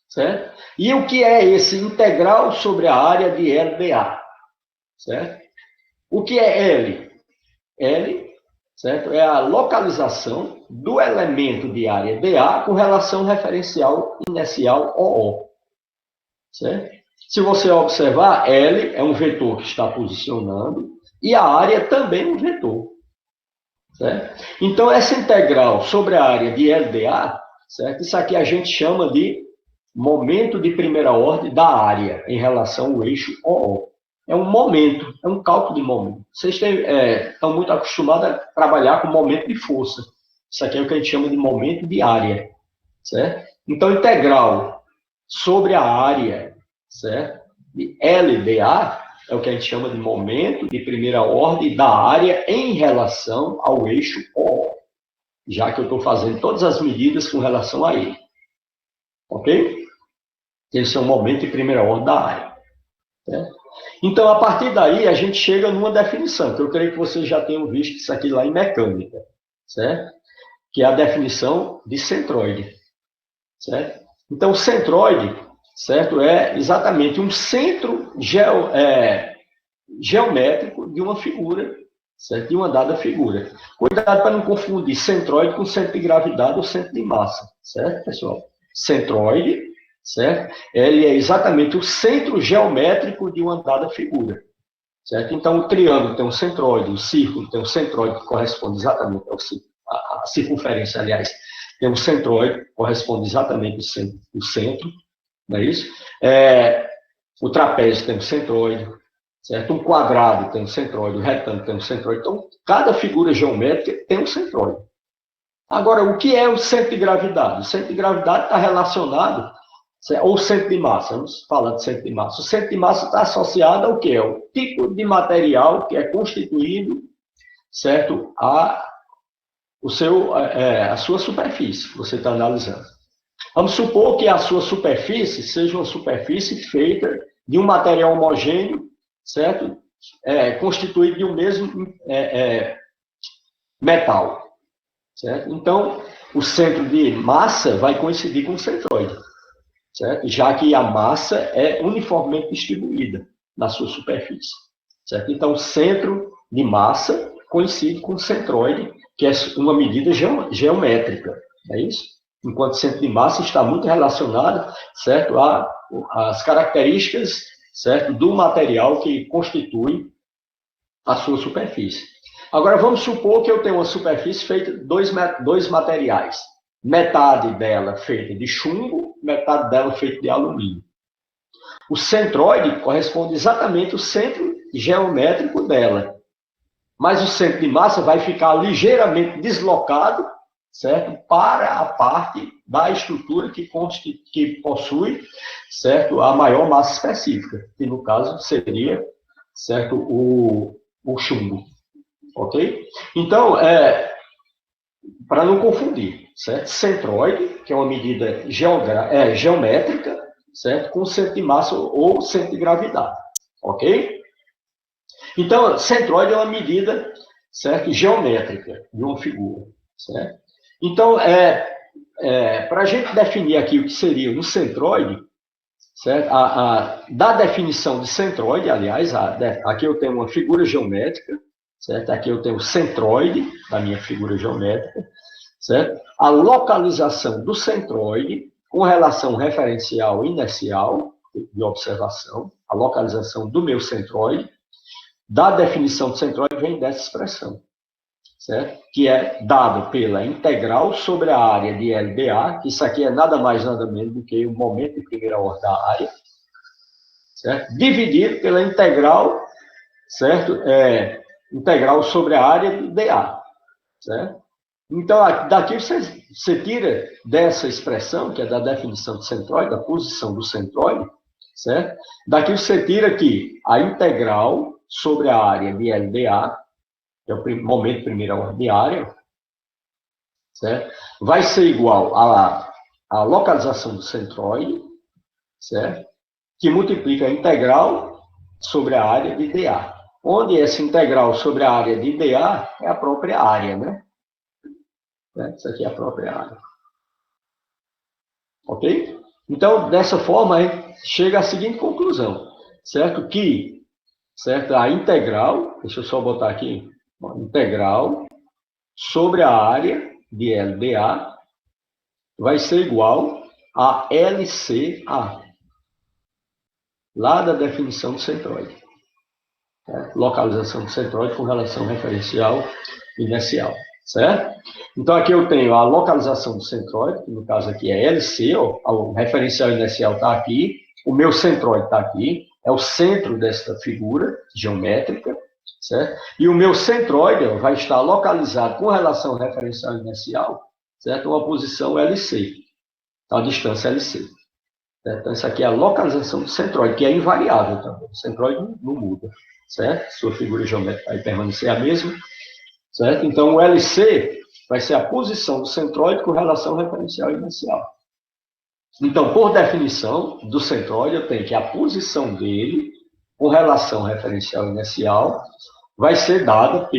Certo? E o que é esse integral sobre a área de LdA? Certo? O que é L? L, certo? É a localização do elemento de área dA com relação referencial inicial OO. Certo? Se você observar, L é um vetor que está posicionando e a área também é um vetor. Certo? Então, essa integral sobre a área de LdA, certo? Isso aqui a gente chama de momento de primeira ordem da área em relação ao eixo OO. É um momento, é um cálculo de momento. Vocês estão muito acostumados a trabalhar com momento de força. Isso aqui é o que a gente chama de momento de área. Certo? Então, integral sobre a área, certo? De LdA é o que a gente chama de momento de primeira ordem da área em relação ao eixo OO. Já que eu estou fazendo todas as medidas com relação a ele. Ok? Esse é o momento de primeira ordem da área. Certo? Então, a partir daí, a gente chega numa definição, que eu creio que vocês já tenham visto isso aqui lá em mecânica, certo? Que é a definição de centroide, certo? Então, o centroide, certo, é exatamente um centro geométrico de uma figura, certo? De uma dada figura. Cuidado para não confundir centroide com centro de gravidade ou centro de massa, certo, pessoal? Centroide, certo? Ele é exatamente o centro geométrico de uma dada figura, certo? Então, o triângulo tem um centroide, o círculo tem um centroide que corresponde exatamente ao círculo, a circunferência, aliás, tem um centroide que corresponde exatamente ao centro, não é isso? O trapézio tem um centroide, certo? Um quadrado tem um centroide, o retângulo tem um centroide. Então, cada figura geométrica tem um centroide. Agora, o que é o centro de gravidade? O centro de gravidade está relacionado, ou centro de massa, vamos falar de centro de massa. O centro de massa está associado ao que? O tipo de material que é constituído, certo? A sua superfície que você está analisando. Vamos supor que a sua superfície seja uma superfície feita de um material homogêneo, certo? Constituído de um mesmo metal. Certo? Então, o centro de massa vai coincidir com o centroide, certo? Já que a massa é uniformemente distribuída na sua superfície. Certo? Então, o centro de massa coincide com o centroide, que é uma medida geométrica, é isso? Enquanto o centro de massa está muito relacionado, certo, às características, certo, do material que constitui a sua superfície. Agora, vamos supor que eu tenho uma superfície feita de dois materiais, metade dela feita de chumbo, metade dela feita de alumínio. O centroide corresponde exatamente ao centro geométrico dela, mas o centro de massa vai ficar ligeiramente deslocado, certo? Para a parte da estrutura que possui, certo? A maior massa específica, que no caso seria, certo? O chumbo, ok? Então, para não confundir, certo? Centroide, que é uma medida geométrica, certo? Com centro de massa ou centro de gravidade, ok? Então, centroide é uma medida, certo? Geométrica de uma figura, certo? Então, para a gente definir aqui o que seria um centroide, certo? Da definição de centroide, aliás, aqui eu tenho uma figura geométrica, certo? Aqui eu tenho o centroide da minha figura geométrica, certo? A localização do centroide com relação referencial inercial de observação, a localização do meu centroide, da definição de centroide vem dessa expressão, certo? Que é dado pela integral sobre a área de LDA, que isso aqui é nada mais, nada menos do que o momento de primeira ordem da área, certo? Dividido pela integral, certo? Integral sobre a área de DA, certo? Então, daqui você tira dessa expressão, que é da definição de centroide, da posição do centroide, certo? Daqui você tira que a integral sobre a área de LDA, que é o momento de primeira ordem de área, certo? Vai ser igual à localização do centroide, certo? Que multiplica a integral sobre a área de DA. Onde essa integral sobre a área de DA é a própria área, né? Isso aqui é a própria área. Ok? Então, dessa forma, a gente chega à seguinte conclusão, certo? Que, certo? A integral, deixa eu só botar aqui, integral sobre a área de LDA vai ser igual a LCA, lá da definição do centroide. Localização do centroide com relação referencial inercial, certo? Então, aqui eu tenho a localização do centroide, que no caso aqui é LC, ó, o referencial inercial está aqui, o meu centroide está aqui, é o centro desta figura geométrica, certo? E o meu centroide ó, vai estar localizado com relação referencial inercial, certo? Uma posição LC, a distância LC. Certo? Então, isso aqui é a localização do centroide, que é invariável também. O centroide não muda, certo? Sua figura geométrica vai permanecer a mesma, certo? Então, o LC vai ser a posição do centroide com relação referencial inercial. Então, por definição do centroide, eu tenho que a posição dele com relação referencial inercial vai ser dada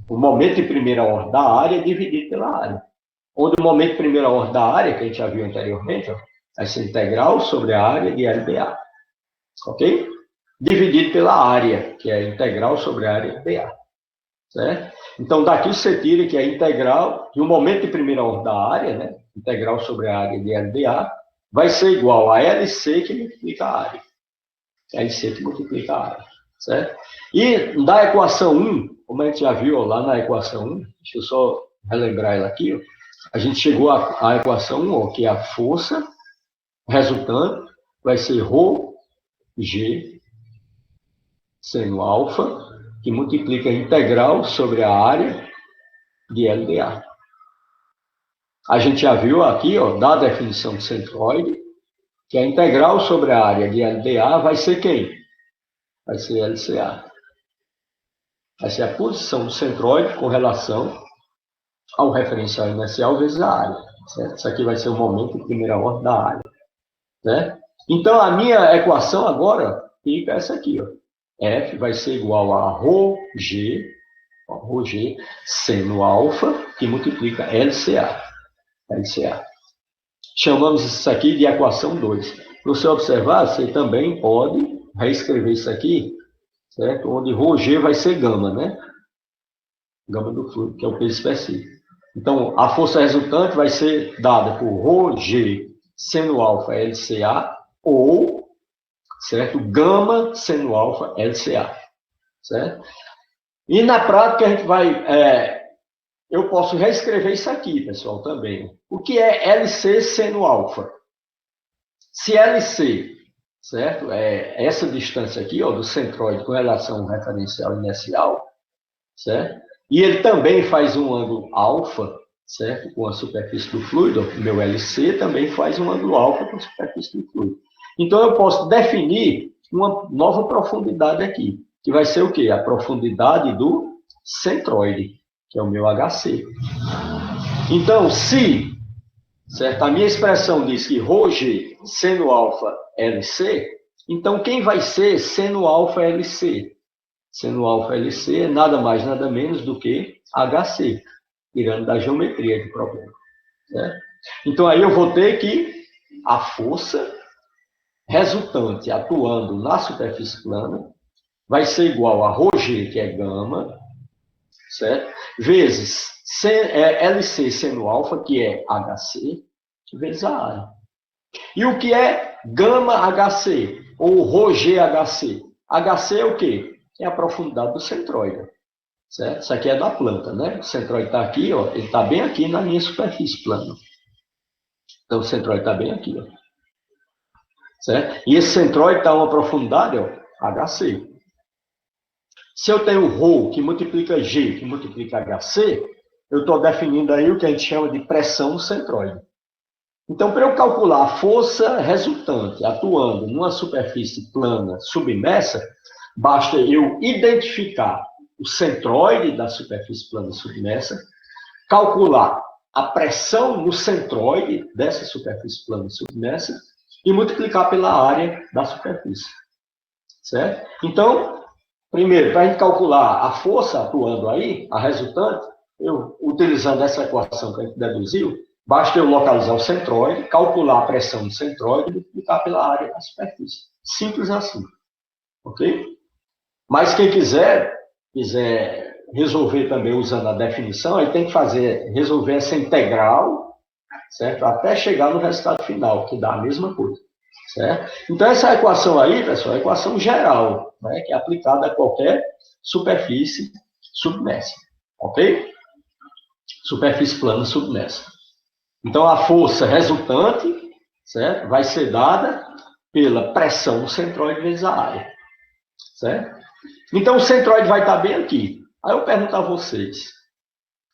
o momento de primeira ordem da área dividido pela área. Onde o momento de primeira ordem da área, que a gente já viu anteriormente, ó, vai ser integral sobre a área de LDA. Ok? Dividido pela área, que é integral sobre a área de DA. Certo? Então, daqui você tira que é integral, e o momento de primeira ordem da área, né, integral sobre a área de LDA, vai ser igual a LC que multiplica a área. LC que multiplica a área. Certo? E da equação 1, como a gente já viu ó, lá na equação 1, deixa eu só relembrar ela aqui, ó, a gente chegou à equação 1, ó, que é a força resultante vai ser ρg seno alfa, que multiplica a integral sobre a área de LDA. A gente já viu aqui, ó, da definição do centroide, que a integral sobre a área de LDA vai ser quem? Vai ser LCA. Vai ser a posição do centroide com relação ao referencial inercial vezes a área. Certo? Isso aqui vai ser o momento de primeira ordem da área. Né? Então, a minha equação agora fica essa aqui. Ó. F vai ser igual a ρg seno alfa, que multiplica LCA. LCA. Chamamos isso aqui de equação 2. Para você observar, você também pode reescrever isso aqui, certo? Onde ρg vai ser gama, né? Gama do fluido, que é o peso específico. Então, a força resultante vai ser dada por ρg seno alfa LCA ou, certo, gama seno alfa LCA, certo? E na prática a gente vai eu posso reescrever isso aqui, pessoal, também. O que é LC seno alfa? Se LC, certo? É essa distância aqui, ó, do centroide com relação ao referencial inercial, certo? E ele também faz um ângulo alfa, certo? Com a superfície do fluido, o meu LC também faz um ângulo alfa com a superfície do fluido. Então, eu posso definir uma nova profundidade aqui, que vai ser o quê? A profundidade do centroide, que é o meu HC. Então, se, certo, a minha expressão diz que ρg seno alfa LC, então quem vai ser seno alfa LC? Seno alfa LC é nada mais, nada menos do que HC, tirando da geometria do problema. Certo? Então, aí eu vou ter que a força resultante atuando na superfície plana vai ser igual a ρg, que é gama, certo? Vezes LC seno alfa, que é HC, vezes a área. E o que é gama HC, ou ρg HC? HC é o quê? É a profundidade do centroide, certo? Isso aqui é da planta, né? O centroide está aqui, ó, ele está bem aqui na minha superfície plana. Então, o centroide está bem aqui, ó. Certo? E esse centroide está a uma profundidade, ó, HC. Se eu tenho ρ que multiplica G, que multiplica HC, eu estou definindo aí o que a gente chama de pressão no centroide. Então, para eu calcular a força resultante atuando numa superfície plana submersa, basta eu identificar o centroide da superfície plana submersa, calcular a pressão no centroide dessa superfície plana submersa e multiplicar pela área da superfície. Certo? Então, primeiro, para a gente calcular a força atuando aí, a resultante, eu, utilizando essa equação que a gente deduziu, basta eu localizar o centroide, calcular a pressão do centroide e multiplicar pela área da superfície. Simples assim. Ok? Mas quem quiser resolver também usando a definição, aí tem que resolver essa integral, certo? Até chegar no resultado final, que dá a mesma coisa. Certo? Então, essa equação aí, pessoal, é a equação geral, né, que é aplicada a qualquer superfície submersa. Ok? Superfície plana submersa. Então, a força resultante, certo, vai ser dada pela pressão do centroide vezes a área. Certo? Então, o centroide vai estar bem aqui. Aí eu pergunto a vocês,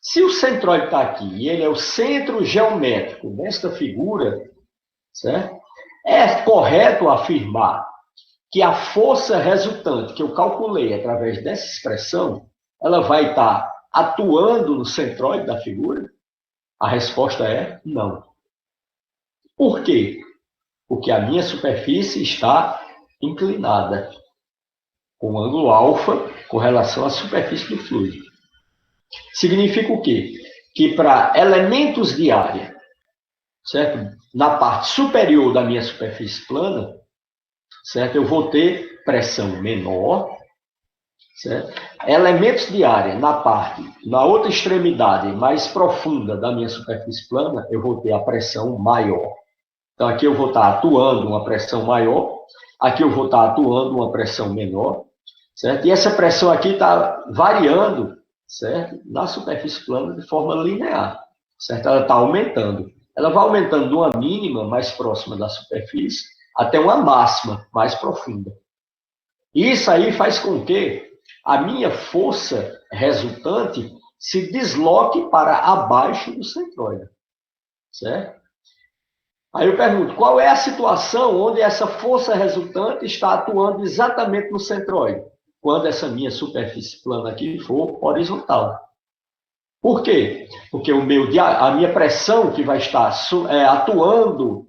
se o centroide está aqui e ele é o centro geométrico desta figura, certo? É correto afirmar que a força resultante que eu calculei através dessa expressão, ela vai estar atuando no centroide da figura? A resposta é não. Por quê? Porque a minha superfície está inclinada, com ângulo alfa com relação à superfície do fluido. Significa o quê? Que para elementos de área, certo? Na parte superior da minha superfície plana, certo? Eu vou ter pressão menor, certo? Elementos de área na outra extremidade mais profunda da minha superfície plana, eu vou ter a pressão maior. Então, aqui eu vou estar atuando uma pressão maior, aqui eu vou estar atuando uma pressão menor, certo? E essa pressão aqui está variando, certo? Na superfície plana de forma linear, certo? Ela está aumentando. Ela vai aumentando de uma mínima mais próxima da superfície até uma máxima mais profunda. Isso aí faz com que a minha força resultante se desloque para abaixo do centroide, certo? Aí eu pergunto, qual é a situação onde essa força resultante está atuando exatamente no centroide? Quando essa minha superfície plana aqui for horizontal. Por quê? Porque a minha pressão que vai estar atuando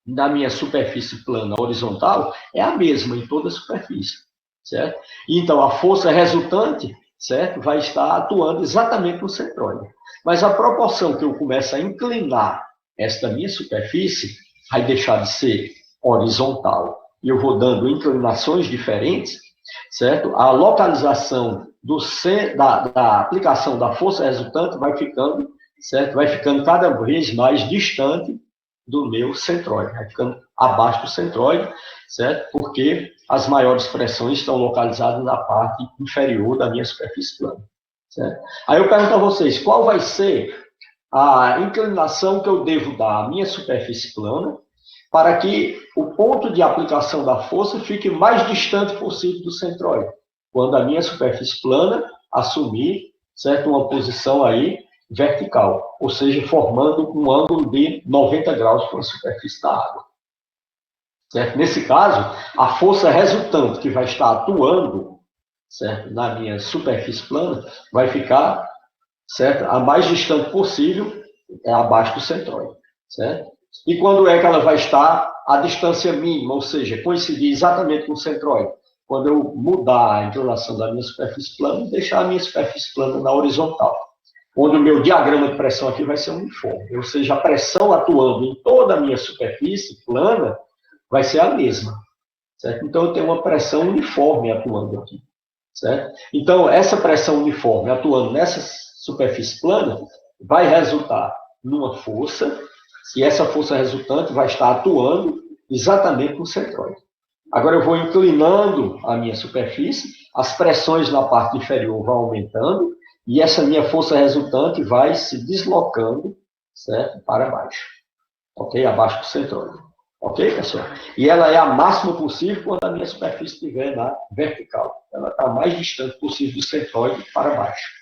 na minha superfície plana horizontal é a mesma em toda a superfície, certo? Então, a força resultante, certo, vai estar atuando exatamente no centroide. Mas a proporção que eu começo a inclinar esta minha superfície vai deixar de ser horizontal. E eu vou dando inclinações diferentes, certo? A localização da aplicação da força resultante vai ficando, certo? Vai ficando cada vez mais distante do meu centroide, vai ficando abaixo do centroide, certo? Porque as maiores pressões estão localizadas na parte inferior da minha superfície plana, Certo? Aí eu pergunto a vocês, qual vai ser a inclinação que eu devo dar à minha superfície plana para que o ponto de aplicação da força fique mais distante possível do centroide, quando a minha superfície plana assumir, certo, uma posição aí vertical, ou seja, formando um ângulo de 90 graus com a superfície da água. Certo? Nesse caso, a força resultante que vai estar atuando, certo, na minha superfície plana vai ficar, certo, a mais distante possível, abaixo do centroide. Certo? E quando é que ela vai estar à distância mínima, ou seja, coincidir exatamente com o centroide? Quando eu mudar a inclinação da minha superfície plana e deixar a minha superfície plana na horizontal, onde o meu diagrama de pressão aqui vai ser uniforme, ou seja, a pressão atuando em toda a minha superfície plana vai ser a mesma, certo? Então, eu tenho uma pressão uniforme atuando aqui, certo? Então, essa pressão uniforme atuando nessa superfície plana vai resultar numa força, e essa força resultante vai estar atuando exatamente no centroide. Agora, eu vou inclinando a minha superfície, as pressões na parte inferior vão aumentando, e essa minha força resultante vai se deslocando, certo? Para baixo, ok? Abaixo do centroide. Ok, pessoal? E ela é a máxima possível quando a minha superfície estiver na vertical. Ela está o mais distante possível do centroide para baixo.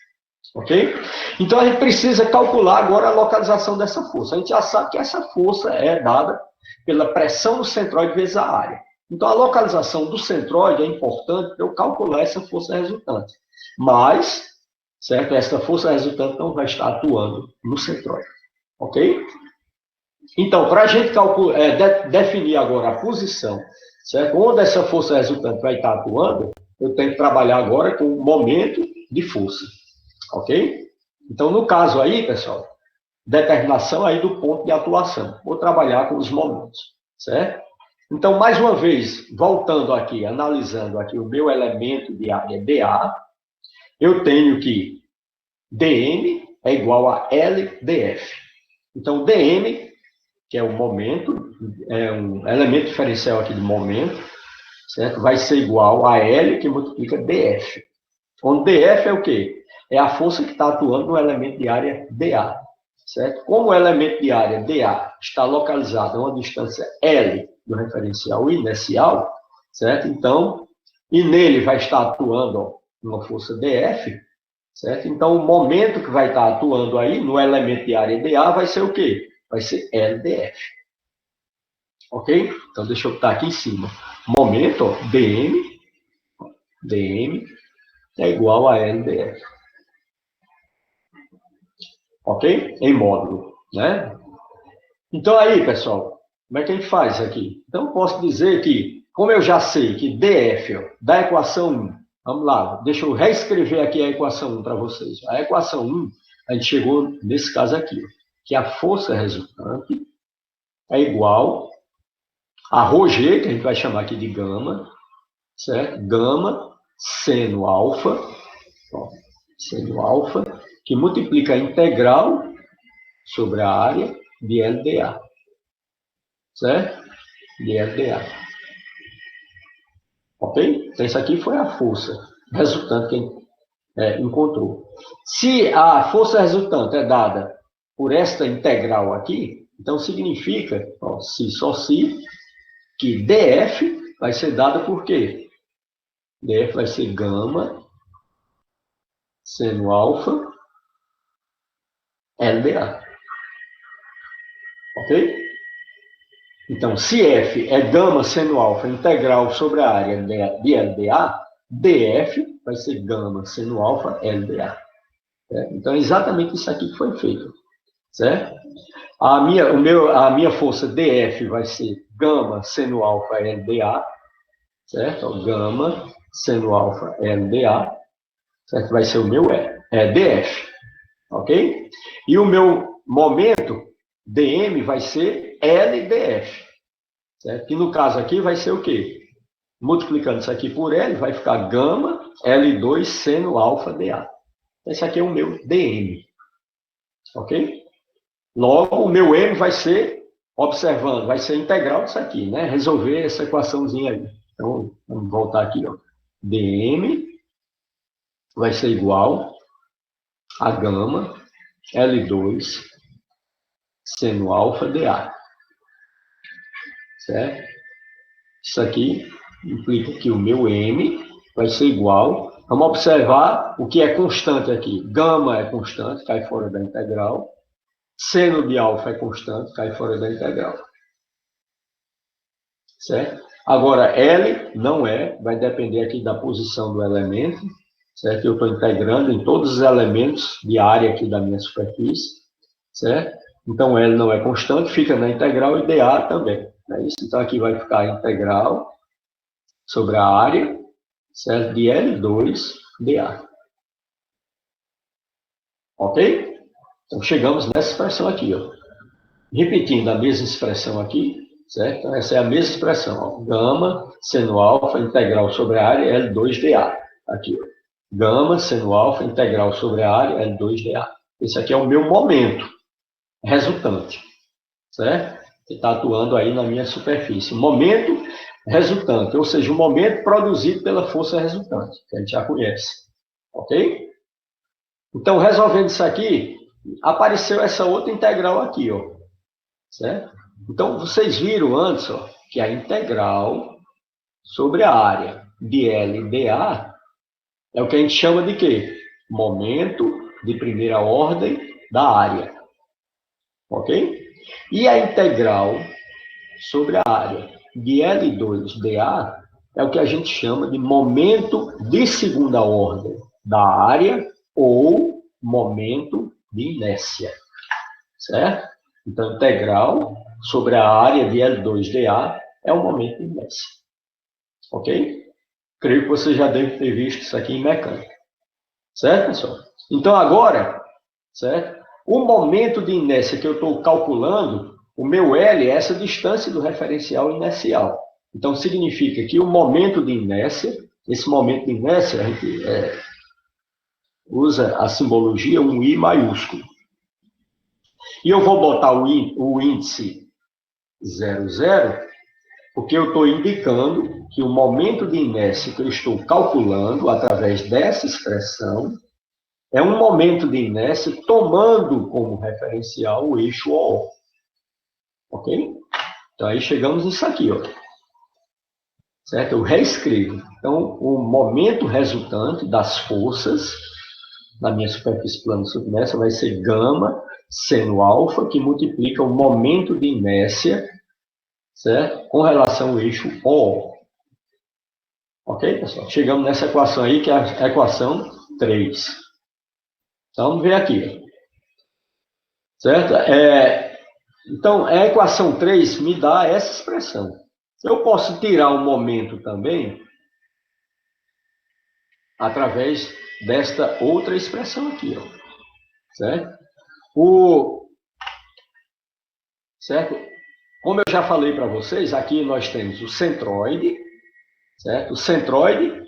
Ok? Então, a gente precisa calcular agora a localização dessa força. A gente já sabe que essa força é dada pela pressão do centroide vezes a área. Então, a localização do centroide é importante para eu calcular essa força resultante. Mas, certo? Essa força resultante não vai estar atuando no centroide. Ok? Então, para a gente definir agora a posição, certo? Onde essa força resultante vai estar atuando, eu tenho que trabalhar agora com o momento de força, ok? Então, no caso aí, pessoal, determinação aí do ponto de atuação. Vou trabalhar com os momentos, certo? Então, mais uma vez, voltando aqui, analisando aqui o meu elemento de área dA, eu tenho que dm é igual a LdF. Então, dm, que é o momento, é um elemento diferencial aqui de momento, certo? Vai ser igual a L, que multiplica dF. Onde dF é o quê? É a força que está atuando no elemento de área dA, certo? Como o elemento de área dA está localizado a uma distância L do referencial inercial, certo? Então, e nele vai estar atuando ó, uma força dF, certo? Então, o momento que vai estar atuando aí no elemento de área dA vai ser o quê? Vai ser LdF. Ok? Então, deixa eu botar aqui em cima. Momento, ó, dm é igual a LdF. Ok? Em módulo, né? Então, aí, pessoal, como é que a gente faz aqui? Então, eu posso dizer que, como eu já sei que df, ó, da equação 1, vamos lá, deixa eu reescrever aqui a equação 1 para vocês. A equação 1, a gente chegou nesse caso aqui, ó, que a força resultante é igual a ρg, que a gente vai chamar aqui de gama, certo? Gama seno alfa, ó, seno alfa, que multiplica a integral sobre a área de LdA, certo? De LdA. Ok? Então, isso aqui foi a força resultante que a gente encontrou. Se a força resultante é dada por esta integral aqui, então significa, ó, só se, que dF vai ser dada por quê? dF vai ser gama seno alfa LdA. Ok? Então, se F é gama seno alfa integral sobre a área de LdA, dF vai ser gama seno alfa LdA. Certo? Então, é exatamente isso aqui que foi feito. Certo? A minha força dF vai ser gama seno alfa LdA. Certo? Gama seno alfa LdA. Certo? Vai ser o meu dF. Ok? E o meu momento, dm, vai ser LdF. Certo? Que no caso aqui vai ser o quê? Multiplicando isso aqui por L, vai ficar gama L2 seno alfa dA. Esse aqui é o meu dm. Ok? Logo, o meu m vai ser, observando, vai ser integral disso aqui, né? Resolver essa equaçãozinha aí. Então, vamos voltar aqui, ó. dm vai ser igual a gama, L2, seno alfa, dA. Certo? Isso aqui implica que o meu M vai ser igual. Vamos observar o que é constante aqui. Gama é constante, cai fora da integral. Seno de alfa é constante, cai fora da integral. Certo? Agora, L não é, vai depender aqui da posição do elemento. Certo? Eu estou integrando em todos os elementos de área aqui da minha superfície. Certo? Então, L não é constante, fica na integral e dA também. É isso? Então, aqui vai ficar a integral sobre a área, certo? De L2 dA. Ok? Então, chegamos nessa expressão aqui, ó. Repetindo a mesma expressão aqui, certo? Então, essa é a mesma expressão, ó. Gama, seno alfa, integral sobre a área, L2 dA. Aqui, ó. Gama, seno alfa, integral sobre a área, L2 dA. Esse aqui é o meu momento resultante, certo? Que está atuando aí na minha superfície. Momento resultante, ou seja, o momento produzido pela força resultante, que a gente já conhece. Ok? Então, resolvendo isso aqui, apareceu essa outra integral aqui, ó. Certo? Então, vocês viram antes, ó, que a integral sobre a área de L dA é o que a gente chama de quê? Momento de primeira ordem da área. Ok? E a integral sobre a área de L2 dA é o que a gente chama de momento de segunda ordem da área ou momento de inércia. Certo? Então, integral sobre a área de L2 dA é o momento de inércia. Ok? Creio que você já deve ter visto isso aqui em mecânica. Certo, pessoal? Então, agora, certo? O momento de inércia que eu estou calculando, o meu L é essa distância do referencial inercial. Então, significa que o momento de inércia, esse momento de inércia, a gente usa a simbologia um I maiúsculo. E eu vou botar o índice 0,0, porque eu estou indicando que o momento de inércia que eu estou calculando através dessa expressão é um momento de inércia tomando como referencial o eixo OO. Ok? Então, aí chegamos nisso aqui, ó. Certo? Eu reescrevo. Então, o momento resultante das forças na minha superfície plana submersa vai ser gama seno alfa, que multiplica o momento de inércia, certo? Com relação ao eixo OO. Ok, pessoal? Chegamos nessa equação aí, que é a equação 3. Então, vamos ver aqui. Certo? Então, a equação 3 me dá essa expressão. Eu posso tirar o momento também através desta outra expressão aqui, ó. Certo? Certo? Como eu já falei para vocês, aqui nós temos o centroide, certo? O centroide,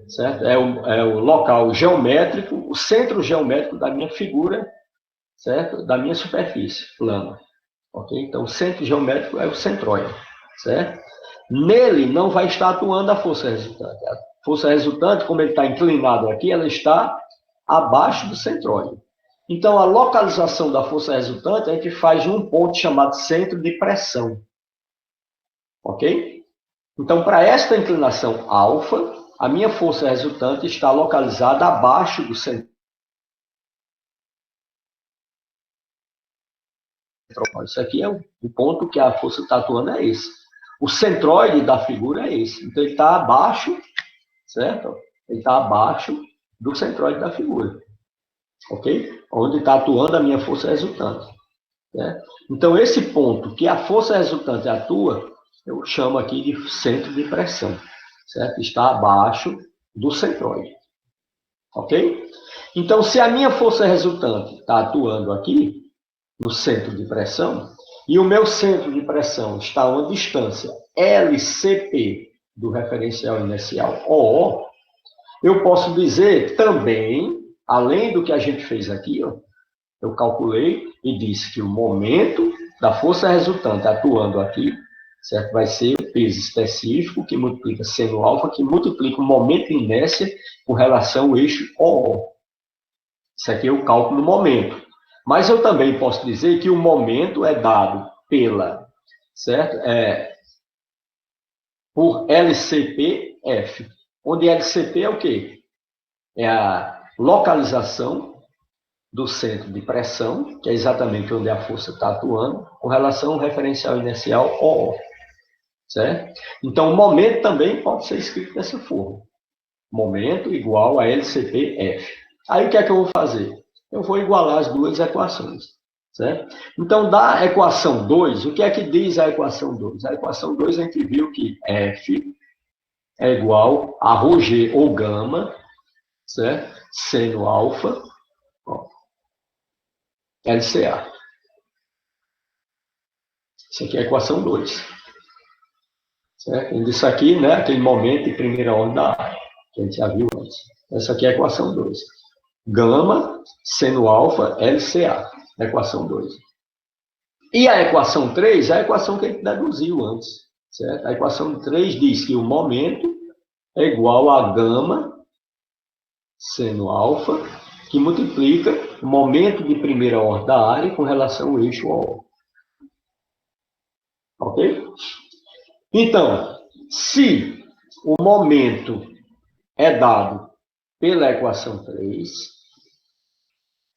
certo? É o local geométrico, o centro geométrico da minha figura, certo? Da minha superfície plana. Ok? Então, o centro geométrico é o centroide, certo? Nele não vai estar atuando a força resultante. A força resultante, como ele está inclinado aqui, ela está abaixo do centroide. Então, a localização da força resultante a gente faz num ponto chamado centro de pressão. Ok? Então, para esta inclinação alfa, a minha força resultante está localizada abaixo do centroide. Isso aqui é o ponto que a força está atuando, é esse. O centroide da figura é esse. Então, ele está abaixo, certo? Ele está abaixo do centroide da figura. Ok? Onde está atuando a minha força resultante. Né? Então, esse ponto que a força resultante atua, eu chamo aqui de centro de pressão. Certo? Está abaixo do centroide. Ok? Então, se a minha força resultante está atuando aqui, no centro de pressão, e o meu centro de pressão está a uma distância LCP do referencial inercial OO, eu posso dizer também, além do que a gente fez aqui, ó, eu calculei e disse que o momento da força resultante atuando aqui, certo? Vai ser o peso específico que multiplica seno alfa, que multiplica o momento de inércia com relação ao eixo OO. Isso aqui é o cálculo do momento. Mas eu também posso dizer que o momento é dado pela, certo? Por LCP-F, onde LCP é o quê? É a localização do centro de pressão, que é exatamente onde a força está atuando, com relação ao referencial inercial OO, certo? Então, o momento também pode ser escrito dessa forma. Momento igual a LCP-F. Aí, o que é que eu vou fazer? Eu vou igualar as duas equações, certo? Então, da equação 2, o que é que diz a equação 2? A equação 2 a gente viu que F é igual a ρg ou gama, certo? Seno alfa, ó, LCA. Isso aqui é a equação 2. Certo? Isso aqui, né, aquele momento de primeira ordem da área, que a gente já viu antes. Essa aqui é a equação 2. Gama, seno alfa, LCA. Equação 2. E a equação 3 é a equação que a gente deduziu antes. Certo? A equação 3 diz que o momento é igual a gama, seno alfa, que multiplica o momento de primeira ordem da área com relação ao eixo OO. Ok? Então, se o momento é dado pela equação 3,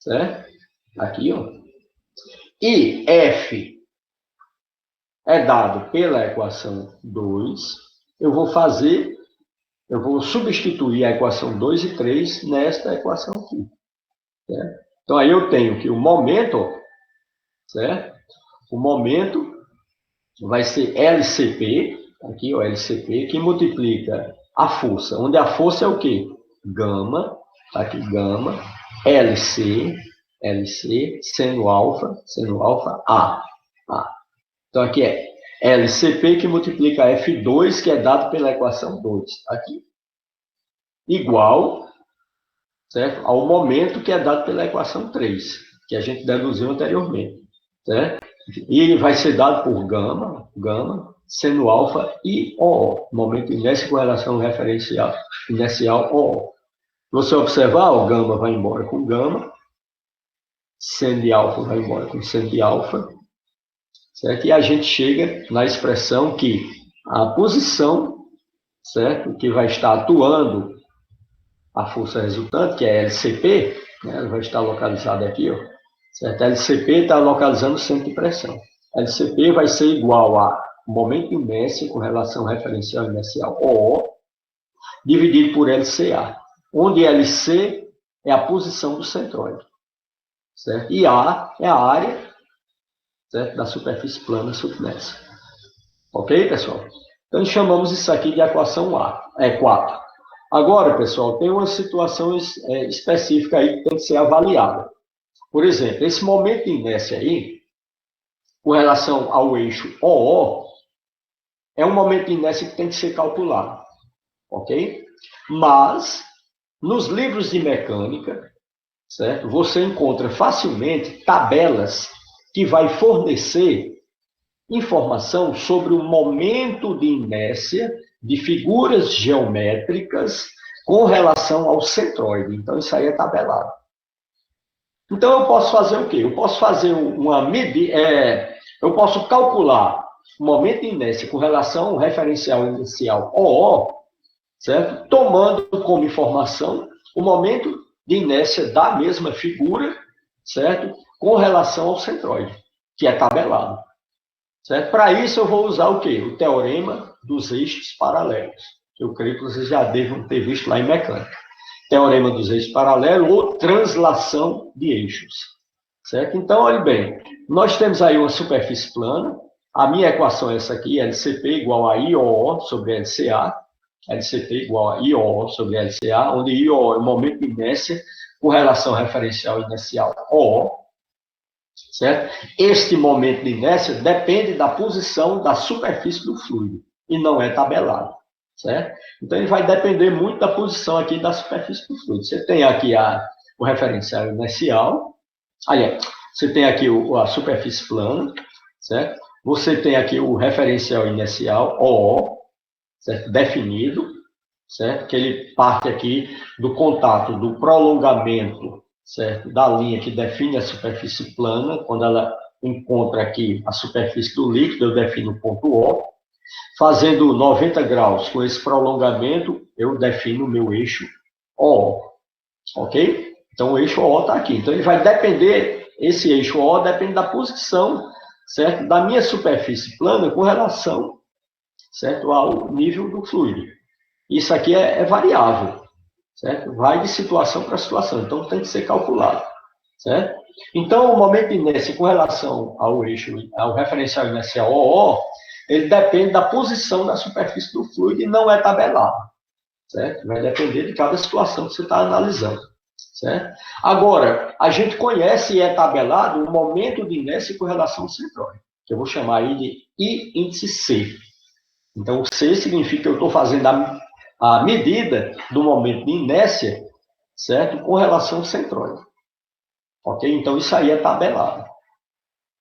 certo? Aqui, ó. E F é dado pela equação 2, eu vou substituir a equação 2 e 3 nesta equação aqui. Certo? Então, aí eu tenho que o momento, certo? O momento vai ser LCP, aqui, ó, LCP, que multiplica a força, onde a força é o quê? Gama, aqui, gama, LC, seno alfa, A. Então, aqui é LCP que multiplica F2, que é dado pela equação 2, aqui. Igual, certo? Ao momento que é dado pela equação 3, que a gente deduziu anteriormente, certo? E vai ser dado por gama, seno alfa e OO, momento de inércia com relação ao referencial inercial OO. Se você observar, o gama vai embora com gama, seno de alfa vai embora com seno de alfa, certo? E a gente chega na expressão que a posição, certo? Que vai estar atuando a força resultante, que é LCP, né? Ela vai estar localizada aqui, ó, certo? LCP está localizando o centro de pressão. LCP vai ser igual a momento de inércia com relação ao referencial inercial OO, dividido por LCA, onde LC é a posição do centroide, certo? E A é a área, certo, da superfície plana submersa. Ok, pessoal? Então, chamamos isso aqui de equação 4. Agora, pessoal, tem uma situação específica aí que tem que ser avaliada. Por exemplo, esse momento de inércia aí, com relação ao eixo OO, é um momento de inércia que tem que ser calculado. Ok? Mas, nos livros de mecânica, certo? Você encontra facilmente tabelas que vai fornecer informação sobre o momento de inércia de figuras geométricas com relação ao centroide. Então, isso aí é tabelado. Então, eu posso fazer o quê? Eu posso fazer uma medida, eu posso calcular o momento de inércia com relação ao referencial inicial OO, certo? Tomando como informação o momento de inércia da mesma figura, certo? Com relação ao centroide, que é tabelado. Certo? Para isso, eu vou usar o quê? O teorema dos eixos paralelos, que eu creio que vocês já devem ter visto lá em mecânica. Teorema dos eixos paralelos ou translação de eixos. Certo? Então, olhe bem, nós temos aí uma superfície plana, a minha equação é essa aqui, LCP igual a IOO sobre LCA, LCP igual a IOO sobre LCA, onde IOO é o momento de inércia com relação ao referencial inercial OO, certo? Este momento de inércia depende da posição da superfície do fluido e não é tabelado, certo? Então, ele vai depender muito da posição aqui da superfície do fluido. Você tem aqui o referencial inercial, aliás, você tem aqui a superfície plana, certo? Você tem aqui o referencial inercial, OO, certo? Definido, certo? Que ele parte aqui do contato do prolongamento certo, da linha que define a superfície plana, quando ela encontra aqui a superfície do líquido, eu defino o ponto O. Fazendo 90 graus com esse prolongamento, eu defino o meu eixo O, ok? Então, o eixo O está aqui. Então, ele vai depender, esse eixo O depende da posição, certo, da minha superfície plana com relação, certo, ao nível do fluido. Isso aqui é variável, certo? Vai de situação para situação, então tem que ser calculado, certo? Então, o momento de inércia com relação ao eixo, ao referencial inercial OO, ele depende da posição da superfície do fluido e não é tabelado, certo? Vai depender de cada situação que você está analisando, certo? Agora, a gente conhece e é tabelado o momento de inércia com relação ao centróide, que eu vou chamar aí de I índice C. Então, o C significa que eu estou fazendo a medida do momento de inércia, certo? Com relação ao centróide. Ok? Então, isso aí é tabelado.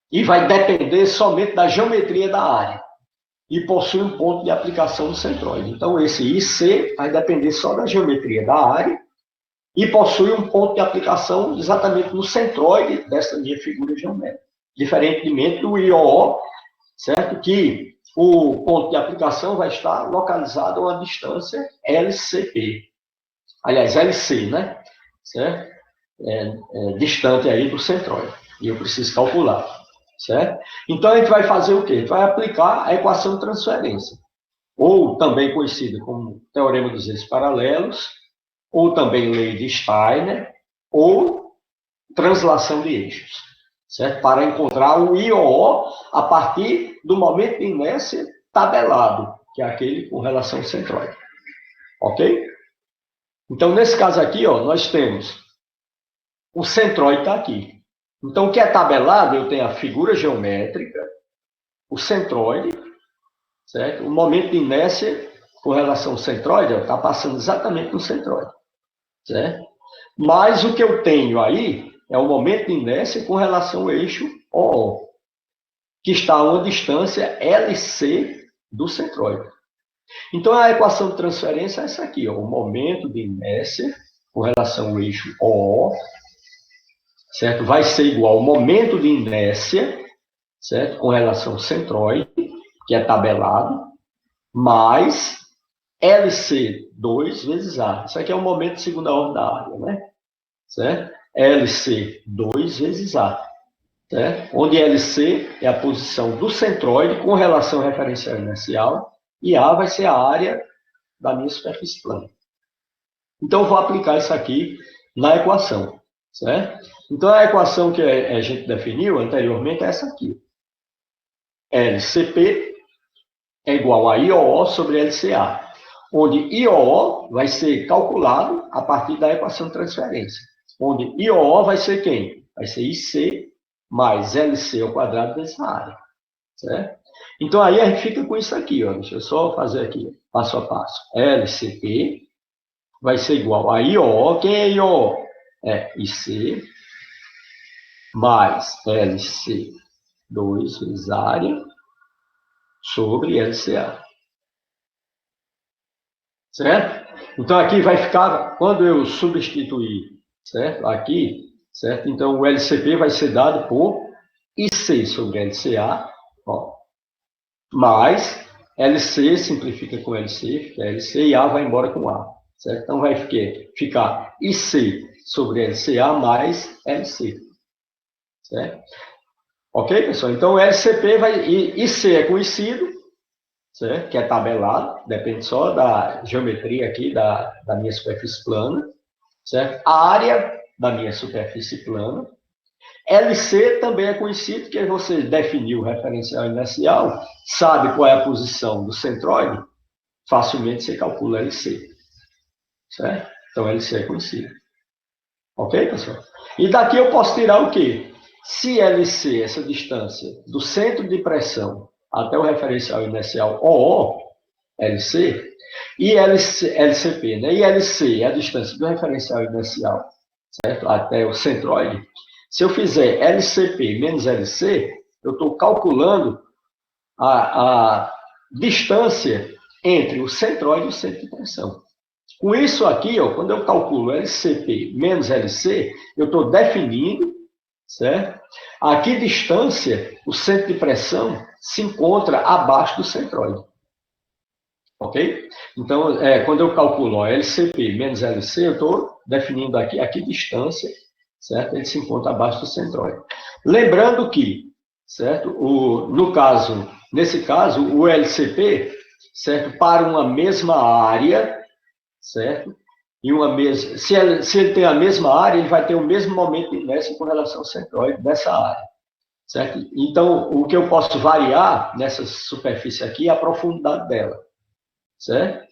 E vai depender somente da geometria da área. E possui um ponto de aplicação no centróide. Então, esse IC vai depender só da geometria da área e possui um ponto de aplicação exatamente no centróide dessa minha figura geométrica. Diferentemente do IOO, certo? Que o ponto de aplicação vai estar localizado a uma distância LCP. Aliás, LC, né? Certo? Distante aí do centróide. E eu preciso calcular, certo? Então, a gente vai fazer o quê? A gente vai aplicar a equação de transferência, ou também conhecida como teorema dos eixos paralelos, ou também lei de Steiner, ou translação de eixos, certo? Para encontrar o IOO a partir do momento de inércia tabelado, que é aquele com relação ao centróide. Ok? Então, nesse caso aqui, ó, nós temos o centróide está aqui. Então, o que é tabelado, eu tenho a figura geométrica, o centróide, certo? O momento de inércia com relação ao centróide está passando exatamente no centróide, certo? Mas o que eu tenho aí é o momento de inércia com relação ao eixo OO, que está a uma distância LC do centróide. Então, a equação de transferência é essa aqui, ó, o momento de inércia com relação ao eixo OO, certo? Vai ser igual ao momento de inércia, certo? Com relação ao centróide, que é tabelado, mais LC2 vezes A. Isso aqui é o momento de segunda ordem da área, né? Certo? LC2 vezes A. Certo? Onde LC é a posição do centróide com relação ao referencial inercial e A vai ser a área da minha superfície plana. Então, eu vou aplicar isso aqui na equação, certo? Então, a equação que a gente definiu anteriormente é essa aqui. LCP é igual a IOO sobre LCA, onde IOO vai ser calculado a partir da equação de transferência, onde IOO vai ser quem? Vai ser IC mais LC ao quadrado dessa área, certo? Então, aí a gente fica com isso aqui, ó. Deixa eu só fazer aqui, passo a passo. LCP vai ser igual a IOO. Quem é IOO? É IC mais LC2 vezes área sobre LCA. Certo? Então, aqui vai ficar, quando eu substituir, certo? Aqui, certo? Então, o LCP vai ser dado por IC sobre LCA, ó, mais LC simplifica com LC, fica LC, e A vai embora com A, certo? Então, vai ficar IC sobre LCA mais LC, certo? Ok, pessoal? Então, o LCP vai... IC é conhecido, certo? Que é tabelado, depende só da geometria aqui da minha superfície plana, certo? A área da minha superfície plana. LC também é conhecido, que você definiu o referencial inercial, sabe qual é a posição do centróide, facilmente você calcula LC, certo? Então, LC é conhecido. Ok, pessoal? E daqui eu posso tirar o quê? Se LC, essa distância do centro de pressão até o referencial inercial OO, LC, e LCP, né? E LC é a distância do referencial inercial, certo? Até o centróide. Se eu fizer LCP menos LC, eu estou calculando a distância entre o centróide e o centro de pressão. Com isso aqui, ó, quando eu calculo LCP menos LC, eu estou definindo, certo? A que distância o centro de pressão se encontra abaixo do centroide. Ok? Então, quando eu calculo ó, LCP menos LC, eu estou definindo aqui a que distância, certo? Ele se encontra abaixo do centroide. Lembrando que, certo? Nesse caso, o LCP, certo? Para uma mesma área, certo? Se ele tem a mesma área, ele vai ter o mesmo momento de inércia com relação ao centroide dessa área, certo? Então, o que eu posso variar nessa superfície aqui é a profundidade dela, certo?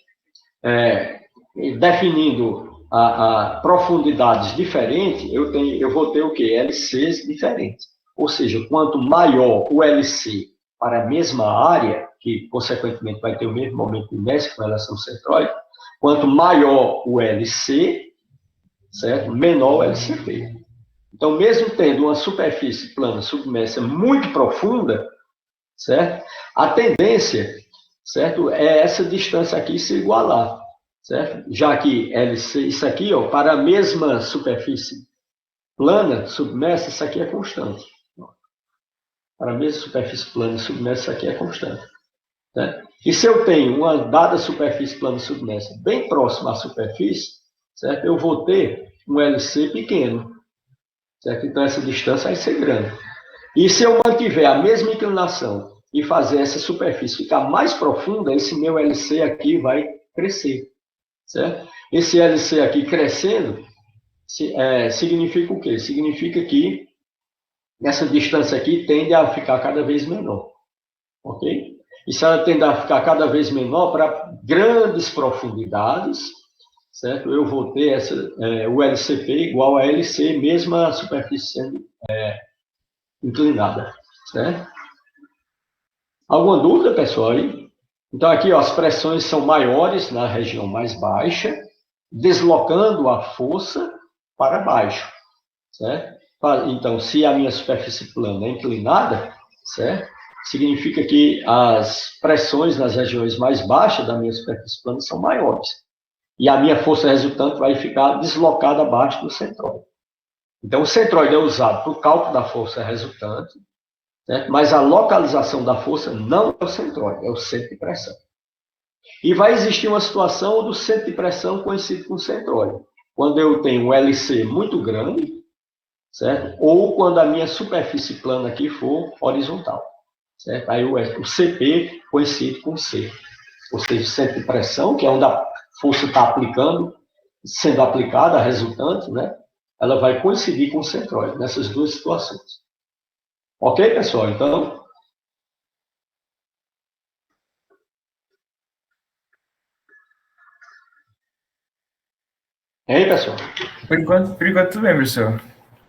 Definindo a profundidades diferentes, eu vou ter o quê? LCs diferentes. Ou seja, quanto maior o LC para a mesma área, que consequentemente vai ter o mesmo momento de inércia com relação ao centroide, quanto maior o LC, certo? Menor o LCP. Então, mesmo tendo uma superfície plana submersa muito profunda, certo? A tendência, certo, é essa distância aqui se igualar, certo? Já que LC, isso aqui, ó, para a mesma superfície plana submersa, isso aqui é constante. Para a mesma superfície plana submersa, isso aqui é constante. Certo? E se eu tenho uma dada superfície plana submersa bem próxima à superfície, certo? Eu vou ter um LC pequeno, certo? Então essa distância vai ser grande. E se eu mantiver a mesma inclinação e fazer essa superfície ficar mais profunda, esse meu LC aqui vai crescer, certo? Esse LC aqui crescendo significa o quê? Significa que essa distância aqui tende a ficar cada vez menor, ok? E se ela tende a ficar cada vez menor para grandes profundidades, certo? Eu vou ter o LCP igual a LC, mesmo a superfície sendo inclinada, certo? Alguma dúvida, pessoal? Aí? Então, aqui, ó, as pressões são maiores na região mais baixa, deslocando a força para baixo, certo? Então, se a minha superfície plana é inclinada, certo? Significa que as pressões nas regiões mais baixas da minha superfície plana são maiores. E a minha força resultante vai ficar deslocada abaixo do centroide. Então, o centroide é usado para o cálculo da força resultante, certo? Mas a localização da força não é o centroide, é o centro de pressão. E vai existir uma situação onde o centro de pressão coincide com o centroide. Quando eu tenho um LC muito grande, certo? Ou quando a minha superfície plana aqui for horizontal, certo? Aí o CP coincide com o C. Ou seja, o centro de pressão, que é onde a força está sendo aplicada, a resultante, né? Ela vai coincidir com o centroide nessas duas situações. Ok, pessoal? Então, e aí, pessoal? Por enquanto tudo bem, professor.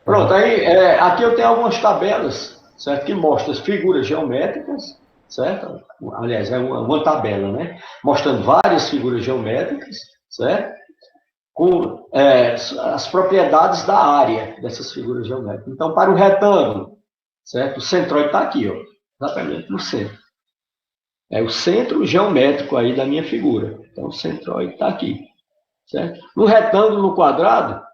Pronto, aí aqui eu tenho algumas tabelas, certo? Que mostram as figuras geométricas, certo? Aliás, é uma tabela, né? Mostrando várias figuras geométricas, certo? Com as propriedades da área dessas figuras geométricas. Então, para o retângulo, certo? O centroide está aqui, ó, exatamente no centro. É o centro geométrico aí da minha figura. Então, o centroide está aqui. Certo? No retângulo, no quadrado,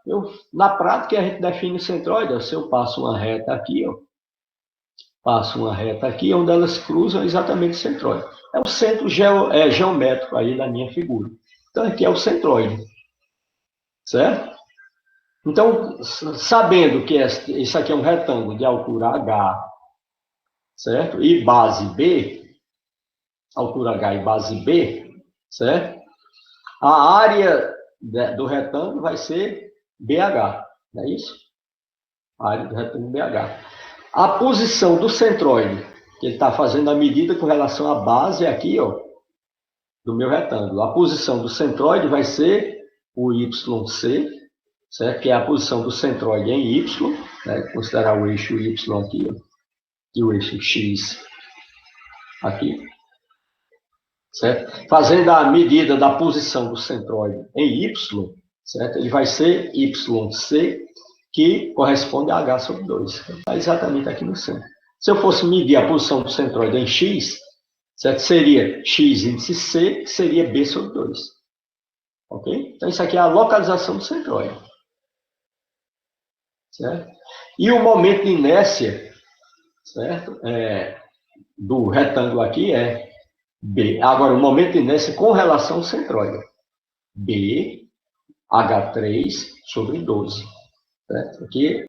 na prática a gente define o centroide. Se eu passo uma reta aqui, ó, passo uma reta aqui, onde elas cruzam exatamente o centroide. É o centro geométrico aí da minha figura. Então, aqui é o centroide. Certo? Então, sabendo que isso aqui é um retângulo de altura H, certo? E base B, altura H e base B, certo? A área do retângulo vai ser BH, não é isso? A área do retângulo BH. A posição do centroide, que ele está fazendo a medida com relação à base aqui, ó, do meu retângulo. A posição do centroide vai ser o YC, certo? Que é a posição do centroide em Y, né? Considerar o eixo Y aqui, ó, e o eixo X aqui. Certo? Fazendo a medida da posição do centroide em Y, certo? Ele vai ser YC, que corresponde a H sobre 2. Está exatamente aqui no centro. Se eu fosse medir a posição do centroide em X, certo? Seria X índice C, que seria B sobre 2. Ok? Então, isso aqui é a localização do centroide. Certo? E o momento de inércia, certo? Do retângulo aqui é B. Agora, o momento de inércia com relação ao centroide. B, H3 sobre 12. Certo? Aqui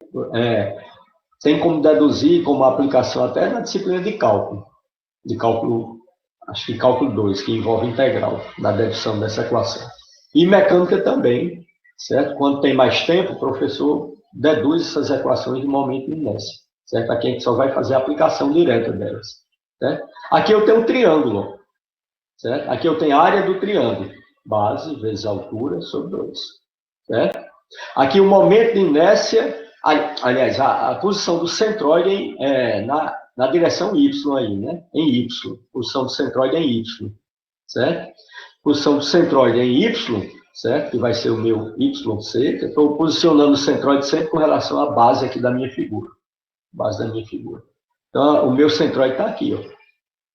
tem como deduzir, como aplicação até na disciplina de cálculo, acho que cálculo 2, que envolve integral, da dedução dessa equação. E mecânica também, certo? Quando tem mais tempo, o professor deduz essas equações de momento de inércia, certo? Aqui a gente só vai fazer a aplicação direta delas, certo? Aqui eu tenho um triângulo, certo? Aqui eu tenho a área do triângulo, base vezes altura sobre 2, certo? Aqui o momento de inércia, aliás, a posição do centroide na direção Y aí, né? Em Y, posição do centroide em Y, certo? Posição do centroide em Y, certo? Que vai ser o meu YC, que eu estou posicionando o centroide sempre com relação à base aqui da minha figura. Base da minha figura. Então, o meu centroide está aqui, ó.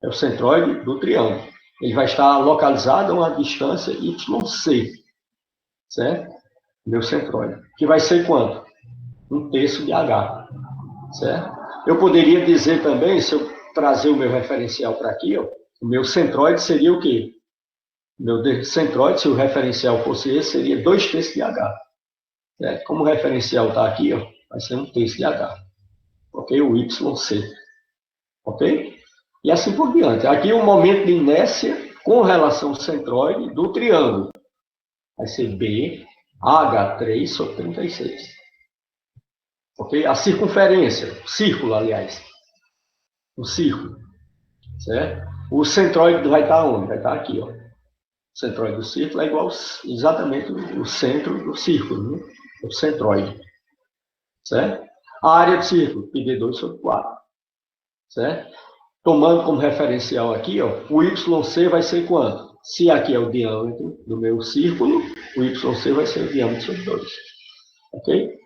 É o centroide do triângulo. Ele vai estar localizado a uma distância YC, certo? Meu centroide. Que vai ser quanto? 1/3 de H, certo? Eu poderia dizer também, se eu trazer o meu referencial para aqui, ó, o meu centroide seria o quê? Meu centroide, se o referencial fosse esse, seria 2/3 de H. Certo? Como o referencial está aqui, ó, vai ser 1/3 de H. Ok? O YC. Ok? E assim por diante. Aqui o momento de inércia com relação ao centroide do triângulo. Vai ser B, H3 sobre 36. Ok? A circunferência, o círculo, aliás. O círculo. Certo? O centroide vai estar onde? Vai estar aqui, ó. O centroide do círculo é igual exatamente o centro do círculo, né? O centroide. Certo? A área do círculo, πd2 sobre 4. Certo? Tomando como referencial aqui, ó, o YC vai ser quanto? Se aqui é o diâmetro do meu círculo, o YC vai ser o diâmetro sobre 2. Ok?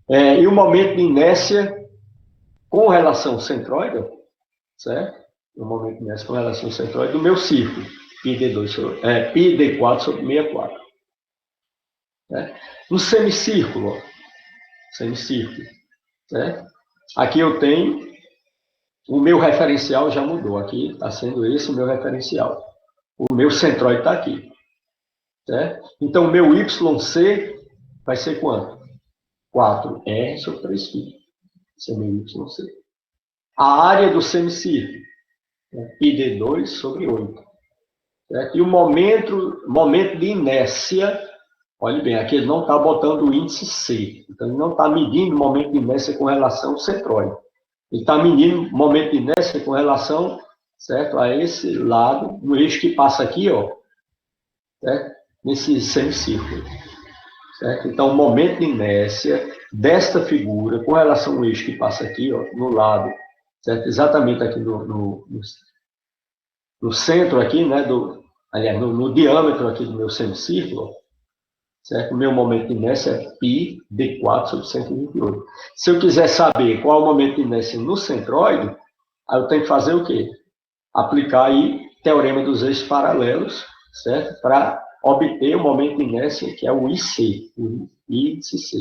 E o momento de inércia com relação ao centroide, certo? O momento de inércia com relação ao centroide do meu círculo, πd4 sobre 64. Certo? No semicírculo, ó, semicírculo, certo? Aqui eu tenho o meu referencial já mudou. Aqui está sendo esse o meu referencial. O meu centroide está aqui. Certo? Então, o meu YC vai ser quanto? 4R sobre 3π. Esse é o meu YC. A área do semicírculo, πd2 sobre 8. Certo? E o momento de inércia, olhe bem, aqui ele não está botando o índice C. Então, ele não está medindo o momento de inércia com relação ao centroide. Ele está medindo o momento de inércia com relação, certo, a esse lado, no eixo que passa aqui, ó, certo? Nesse semicírculo. Certo? Então, o momento de inércia desta figura com relação ao eixo que passa aqui, ó, no lado, certo? Exatamente aqui no centro aqui, né, aliás, no diâmetro aqui do meu semicírculo, certo? O meu momento de inércia é πd4 sobre 128. Se eu quiser saber qual é o momento de inércia no centroide, aí eu tenho que fazer o quê? Aplicar aí teorema dos eixos paralelos, certo? Para obter o momento de inércia, que é o IC, o índice C.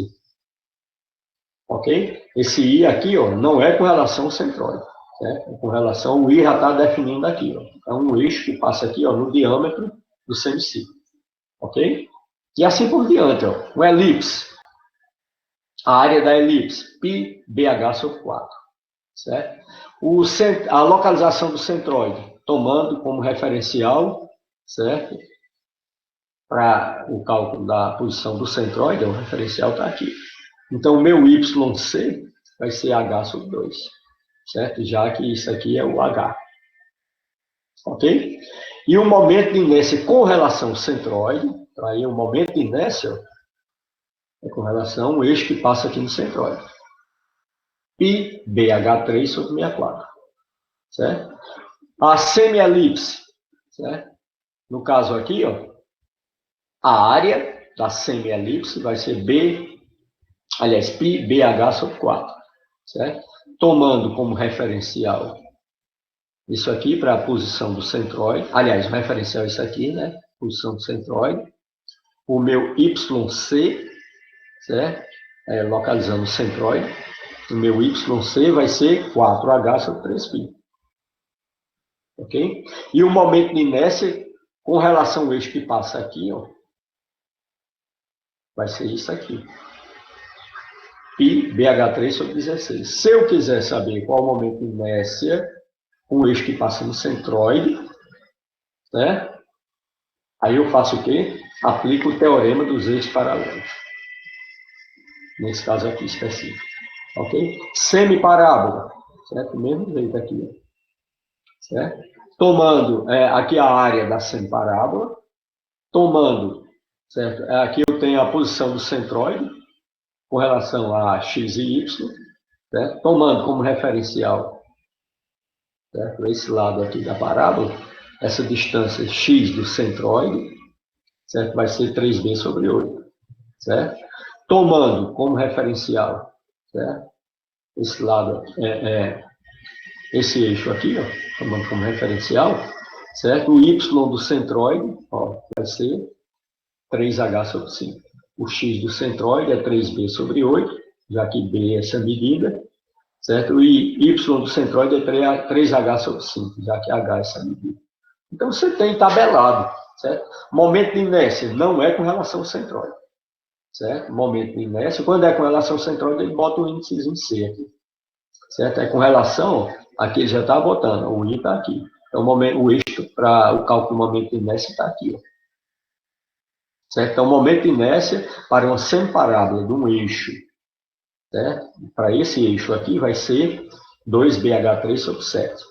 Ok? Esse I aqui, ó, não é com relação ao centroide, certo? É com relação, o I já está definindo aqui, ó. É um eixo que passa aqui, ó, no diâmetro do semicírculo. Ok? E assim por diante, ó. O elipse. A área da elipse, πbh sobre 4. Certo? A localização do centroide, tomando como referencial, certo? Para o cálculo da posição do centroide, o referencial está aqui. Então, o meu YC vai ser H sobre 2. Certo? Já que isso aqui é o H. Ok? E o momento de inércia com relação ao centroide, aí o momento de inércia é com relação ao eixo que passa aqui no centroide. πbh3 sobre 64. Certo? A semielipse, certo? No caso aqui, ó, a área da semielipse vai ser πbh sobre 4. Certo? Tomando como referencial isso aqui para a posição do centroide. Aliás, o referencial é isso aqui, né? posição do centroide. O meu YC, certo? Localizando o centroide. O meu YC vai ser 4H sobre 3π. Ok? E o momento de inércia, com relação ao eixo que passa aqui, ó, vai ser isso aqui. Π BH3 sobre 16. Se eu quiser saber qual o momento de inércia com o eixo que passa no centroide, né? Aí eu faço o quê? Aplico o teorema dos eixos paralelos. Nesse caso aqui específico. Ok? Semiparábola. Certo? Do mesmo jeito aqui. Ó. Certo? Tomando aqui a área da semiparábola. Tomando, certo? Aqui eu tenho a posição do centroide com relação a x e y. Certo? Tomando como referencial, certo? Esse lado aqui da parábola, essa distância x do centroide, certo? Vai ser 3b sobre 8. Certo? Tomando como referencial, certo? Esse lado, esse eixo aqui, ó, tomando como referencial, certo? O y do centroide, ó, vai ser 3h sobre 5. O x do centroide é 3b sobre 8, já que b é essa medida, certo? E y do centroide é 3h sobre 5, já que h é essa medida. Então, você tem tabelado, certo? Momento de inércia não é com relação ao centroide, certo? Momento de inércia, quando é com relação ao centroide, ele bota o índicezinho C aqui, certo? É com relação, aqui ele já está botando, o I está aqui. Então, o eixo para o cálculo do momento de inércia está aqui, ó. Certo? Então, o momento de inércia para uma semiparábola de um eixo, certo? Para esse eixo aqui vai ser 2BH3 sobre 7.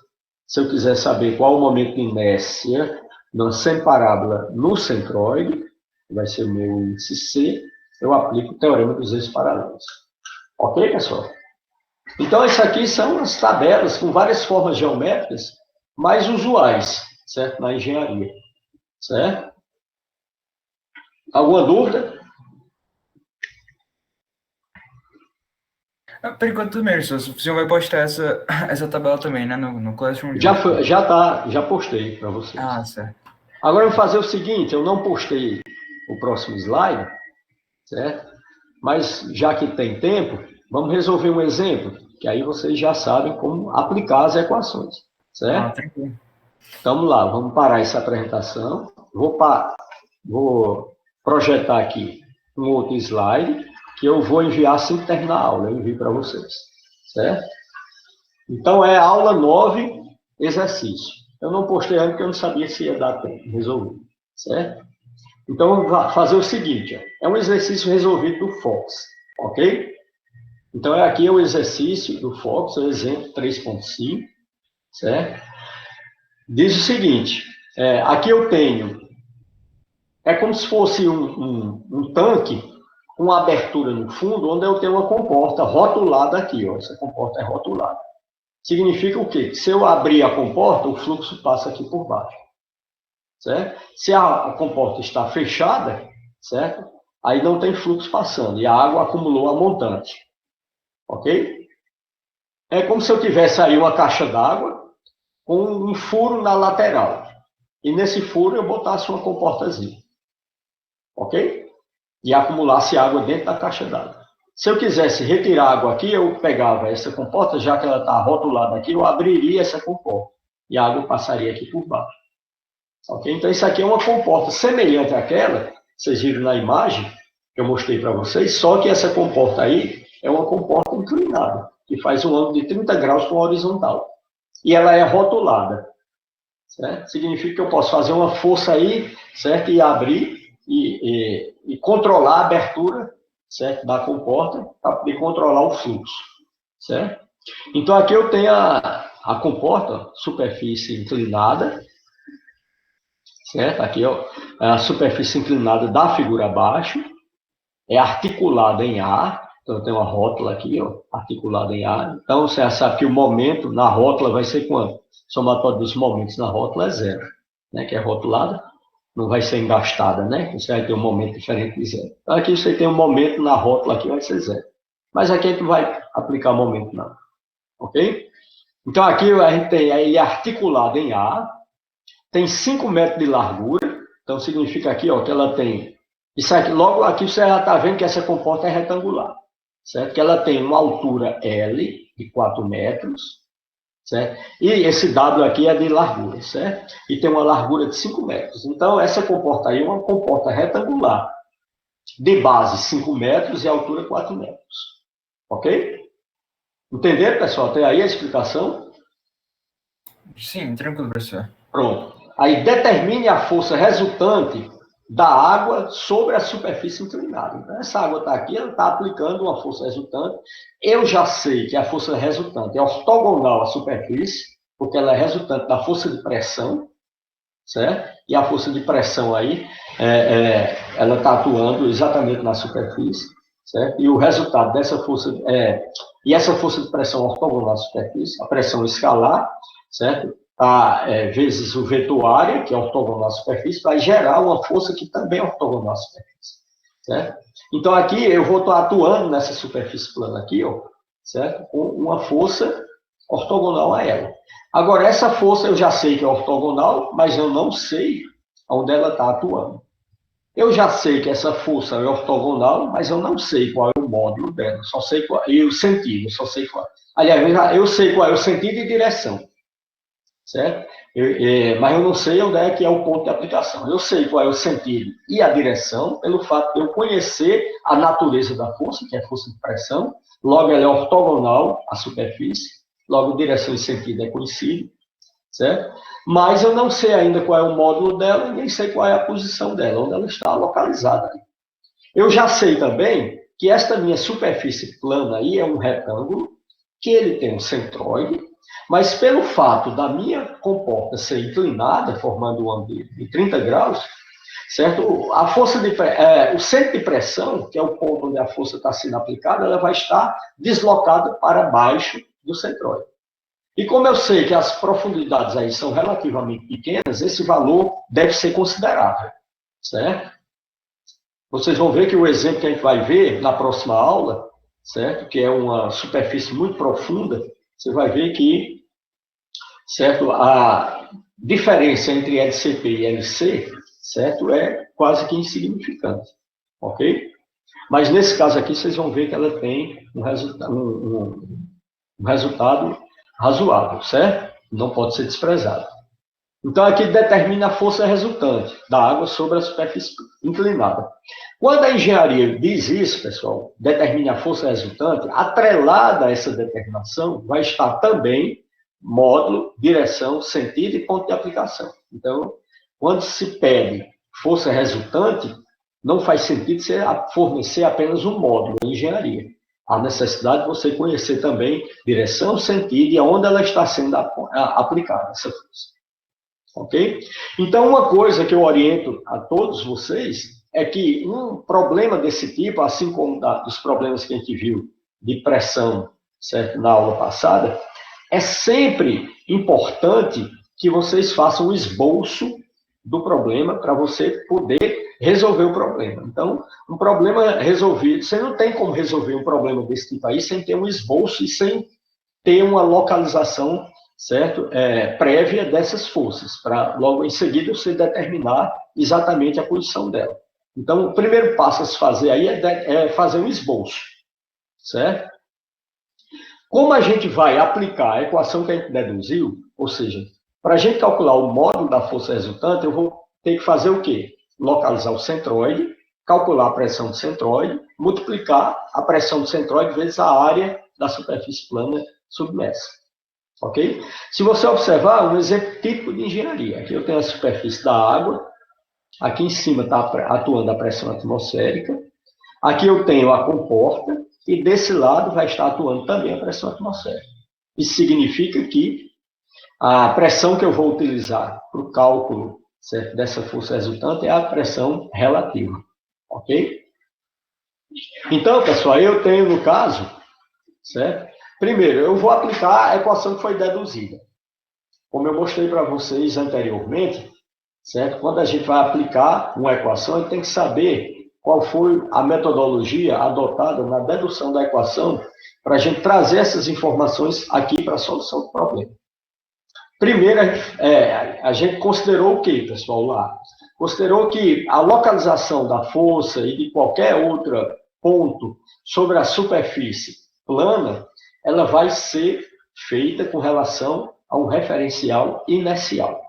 Se eu quiser saber qual o momento de inércia na semiparábola no centroide, vai ser o meu índice C, eu aplico o teorema dos eixos paralelos. Ok, pessoal? Então, isso aqui são as tabelas com várias formas geométricas mais usuais, certo? Na engenharia, certo? Alguma dúvida? Por enquanto, tudo bem, professor. O senhor vai postar essa tabela também, né, no Classroom? Já postei para vocês. Ah, certo. Agora eu vou fazer o seguinte, eu não postei o próximo slide, certo? Mas já que tem tempo, vamos resolver um exemplo, que aí vocês já sabem como aplicar as equações, certo? Ah, tranquilo. Então, vamos lá, vamos parar essa apresentação. Vou projetar aqui um outro slide, que eu vou enviar assim que terminar a aula, eu envio para vocês, certo? Então, é aula 9, exercício. Eu não postei antes porque eu não sabia se ia dar tempo de resolver, certo? Então, vamos fazer o seguinte, ó. É um exercício resolvido do Fox, ok? Então, aqui é o exercício do Fox, o exemplo 3.5, certo? Diz o seguinte, aqui eu tenho, é como se fosse um tanque com uma abertura no fundo, onde eu tenho uma comporta rotulada aqui, ó. Essa comporta é rotulada. Significa o quê? Se eu abrir a comporta, o fluxo passa aqui por baixo. Certo? Se a comporta está fechada, certo? Aí não tem fluxo passando, e a água acumulou a montante. Ok? É como se eu tivesse aí uma caixa d'água com um furo na lateral. E nesse furo eu botasse uma comportazinha. Ok? E acumulasse água dentro da caixa d'água. Se eu quisesse retirar água aqui, eu pegava essa comporta, já que ela está rotulada aqui, eu abriria essa comporta. E a água passaria aqui por baixo. Ok? Então, isso aqui é uma comporta semelhante àquela, vocês viram na imagem que eu mostrei para vocês, só que essa comporta aí é uma comporta inclinada, que faz um ângulo de 30 graus com a horizontal. E ela é rotulada. Certo? Significa que eu posso fazer uma força aí, certo? E abrir e controlar a abertura, certo? Da comporta para poder controlar o fluxo. Certo? Então, aqui eu tenho a comporta, superfície inclinada, certo? Aqui, ó, é a superfície inclinada da figura abaixo, é articulada em A, então tem uma rótula aqui, ó, articulada em A. Então, você sabe que o momento na rótula vai ser quanto? O somatório dos momentos na rótula é 0, né? Que é rotulada, não vai ser engastada, né? Você vai ter um momento diferente de 0. Então, aqui você tem um momento na rótula aqui, vai ser 0. Mas aqui a gente vai aplicar momento não, ok? Então, aqui a gente tem ele articulado em A, tem 5 metros de largura, Então, significa aqui, ó, que ela tem... Isso aqui, logo aqui você já está vendo que essa comporta é retangular, certo? Que ela tem uma altura L de 4 metros, certo? E esse W aqui é de largura, certo? E tem uma largura de 5 metros. Então, essa comporta aí é uma comporta retangular, de base 5 metros e altura 4 metros. Ok? Entenderam, pessoal? Tem aí a explicação? Sim, tranquilo, professor. Pronto. Aí determine a força resultante da água sobre a superfície inclinada. Então, essa água está aqui, ela está aplicando uma força resultante. Eu já sei que a força resultante é ortogonal à superfície, porque ela é resultante da força de pressão, certo? E a força de pressão aí, ela está atuando exatamente na superfície, certo? E o resultado dessa força, e essa força de pressão ortogonal à superfície, a pressão escalar, certo? Vezes o vetor área, que é ortogonal à superfície, vai gerar uma força que também é ortogonal à superfície, certo? Então, aqui eu vou estar atuando nessa superfície plana aqui, ó, certo? Com uma força ortogonal a ela. Agora, essa força eu já sei que é ortogonal, mas eu não sei onde ela está atuando. Eu já sei que essa força é ortogonal, mas eu não sei qual é o módulo dela, só sei qual, e o sentido, só sei qual. Aliás, eu sei qual é o sentido e direção, certo? Mas eu não sei onde é que é o ponto de aplicação. Eu sei qual é o sentido e a direção, pelo fato de eu conhecer a natureza da força, que é a força de pressão, logo ela é ortogonal à superfície, logo direção e sentido é conhecido, certo? Mas eu não sei ainda qual é o módulo dela e nem sei qual é a posição dela, onde ela está localizada. Eu já sei também que esta minha superfície plana aí é um retângulo, que ele tem um centroide, mas pelo fato da minha comporta ser inclinada, formando um ângulo de 30 graus, certo? A força o centro de pressão, que é o ponto onde a força está sendo aplicada, ela vai estar deslocada para baixo do centroide. E como eu sei que as profundidades aí são relativamente pequenas, esse valor deve ser considerável, certo? Vocês vão ver que o exemplo que a gente vai ver na próxima aula, certo? Que é uma superfície muito profunda, você vai ver que, certo? A diferença entre LCP e LC, certo? É quase que insignificante, ok? Mas nesse caso aqui, vocês vão ver que ela tem um resultado razoável, certo? Não pode ser desprezado. Então, aqui determina a força resultante da água sobre a superfície inclinada. Quando a engenharia diz isso, pessoal, determina a força resultante, atrelada a essa determinação, vai estar também módulo, direção, sentido e ponto de aplicação. Então, quando se pede força resultante, não faz sentido você fornecer apenas um módulo em engenharia. Há necessidade de você conhecer também direção, sentido e onde ela está sendo aplicada, essa força. Ok? Então, uma coisa que eu oriento a todos vocês é que um problema desse tipo, assim como dos problemas que a gente viu de pressão, certo, na aula passada, é sempre importante que vocês façam um esboço do problema para você poder resolver o problema. Então, um problema resolvido, você não tem como resolver um problema desse tipo aí sem ter um esboço e sem ter uma localização, certo? Prévia dessas forças, para logo em seguida você determinar exatamente a posição dela. Então, o primeiro passo a se fazer aí é fazer um esboço, certo? Como a gente vai aplicar a equação que a gente deduziu, ou seja, para a gente calcular o módulo da força resultante, eu vou ter que fazer o quê? Localizar o centroide, calcular a pressão do centroide, multiplicar a pressão do centroide vezes a área da superfície plana submersa. Ok? Se você observar, um exemplo típico de engenharia. Aqui eu tenho a superfície da água, aqui em cima está atuando a pressão atmosférica, aqui eu tenho a comporta, e desse lado vai estar atuando também a pressão atmosférica. Isso significa que a pressão que eu vou utilizar para o cálculo, certo, dessa força resultante é a pressão relativa. Ok? Então, pessoal, eu tenho no caso, certo? Primeiro, eu vou aplicar a equação que foi deduzida. Como eu mostrei para vocês anteriormente, certo? Quando a gente vai aplicar uma equação, a gente tem que saber qual foi a metodologia adotada na dedução da equação para a gente trazer essas informações aqui para a solução do problema. Primeiro, a gente considerou o quê, pessoal, lá? considerou que a localização da força e de qualquer outro ponto sobre a superfície plana, ela vai ser feita com relação a um referencial inercial.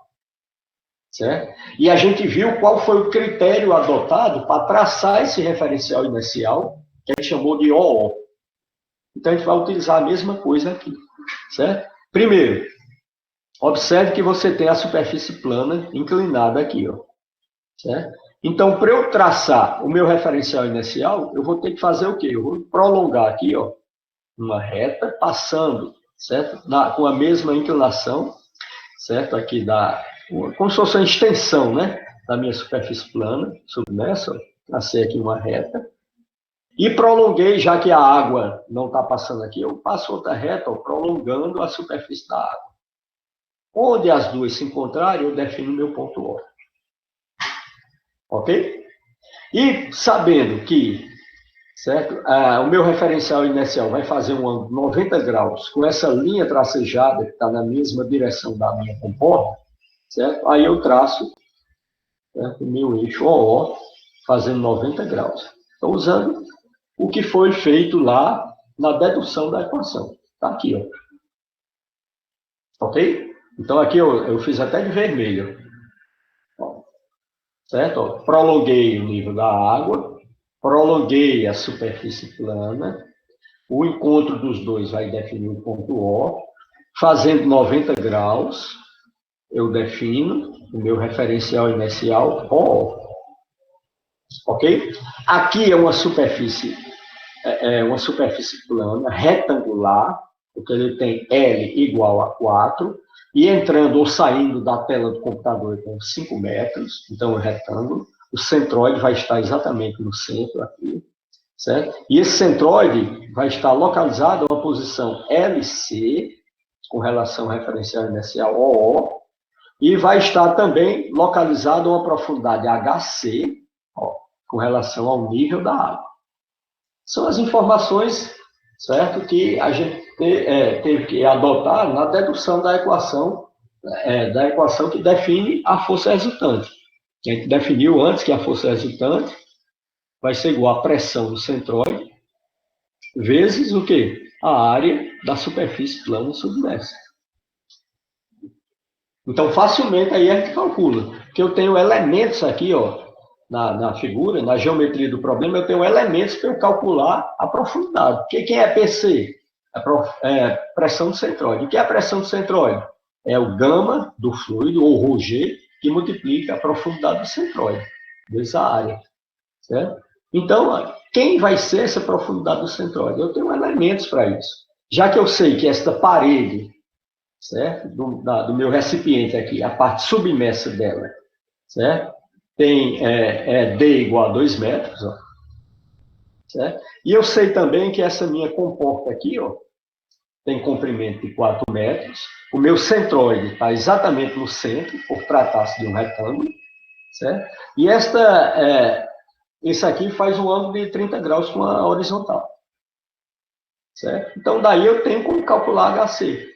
Certo? E a gente viu qual foi o critério adotado para traçar esse referencial inercial, que a gente chamou de OO. Então, a gente vai utilizar a mesma coisa aqui. Certo? Primeiro, observe que você tem a superfície plana inclinada aqui. Ó. Certo? Então, para eu traçar o meu referencial inercial, eu vou ter que fazer o quê? Eu vou prolongar aqui, ó, uma reta, passando, certo? Com a mesma inclinação, certo? Aqui como se fosse uma extensão, né? Da minha superfície plana, submersa, tracei aqui uma reta. E prolonguei, já que a água não está passando aqui, eu passo outra reta, ó, prolongando a superfície da água. Onde as duas se encontrarem, eu defino meu ponto O. Ok? E sabendo que, certo, o meu referencial inercial vai fazer um ângulo 90 graus com essa linha tracejada que está na mesma direção da minha comporta, certo? Aí eu traço, certo, o meu eixo OO fazendo 90 graus. Estou usando o que foi feito lá na dedução da equação. Está aqui, ó. Ok? Então aqui eu fiz até de vermelho. Certo? Ó, prolonguei o nível da água, prolonguei a superfície plana, o encontro dos dois vai definir o ponto O, fazendo 90 graus, eu defino o meu referencial inercial OO. Ok? Aqui é uma superfície plana, retangular, porque ele tem L igual a 4, e entrando ou saindo da tela do computador com 5 metros, então é um retângulo, o centroide vai estar exatamente no centro aqui, certo? E esse centroide vai estar localizado a uma posição LC, com relação ao referencial inercial OO, e vai estar também localizado a uma profundidade HC, ó, com relação ao nível da água. São as informações, certo, que a gente teve que adotar na dedução da equação que define a força resultante. A gente definiu antes que a força resultante vai ser igual à pressão do centroide vezes o quê? A área da superfície plana submersa. Então, facilmente aí a gente calcula, que eu tenho elementos aqui, ó, na figura, na geometria do problema, eu tenho elementos para eu calcular a profundidade. Porque quem é PC? Pressão do centroide. O que é a pressão do centroide? É o gama do fluido, ou ρg, que multiplica a profundidade do centroide, vezes a área. Certo? Então, quem vai ser essa profundidade do centroide? Eu tenho elementos para isso. Já que eu sei que esta parede, certo, do meu recipiente aqui, a parte submersa dela, certo? Tem D igual a 2 metros, ó, certo? E eu sei também que essa minha comporta aqui, ó, tem comprimento de 4 metros, o meu centroide está exatamente no centro, por tratar-se de um retângulo, certo? E esse aqui faz um ângulo de 30 graus com a horizontal, certo? Então, daí eu tenho como calcular HC.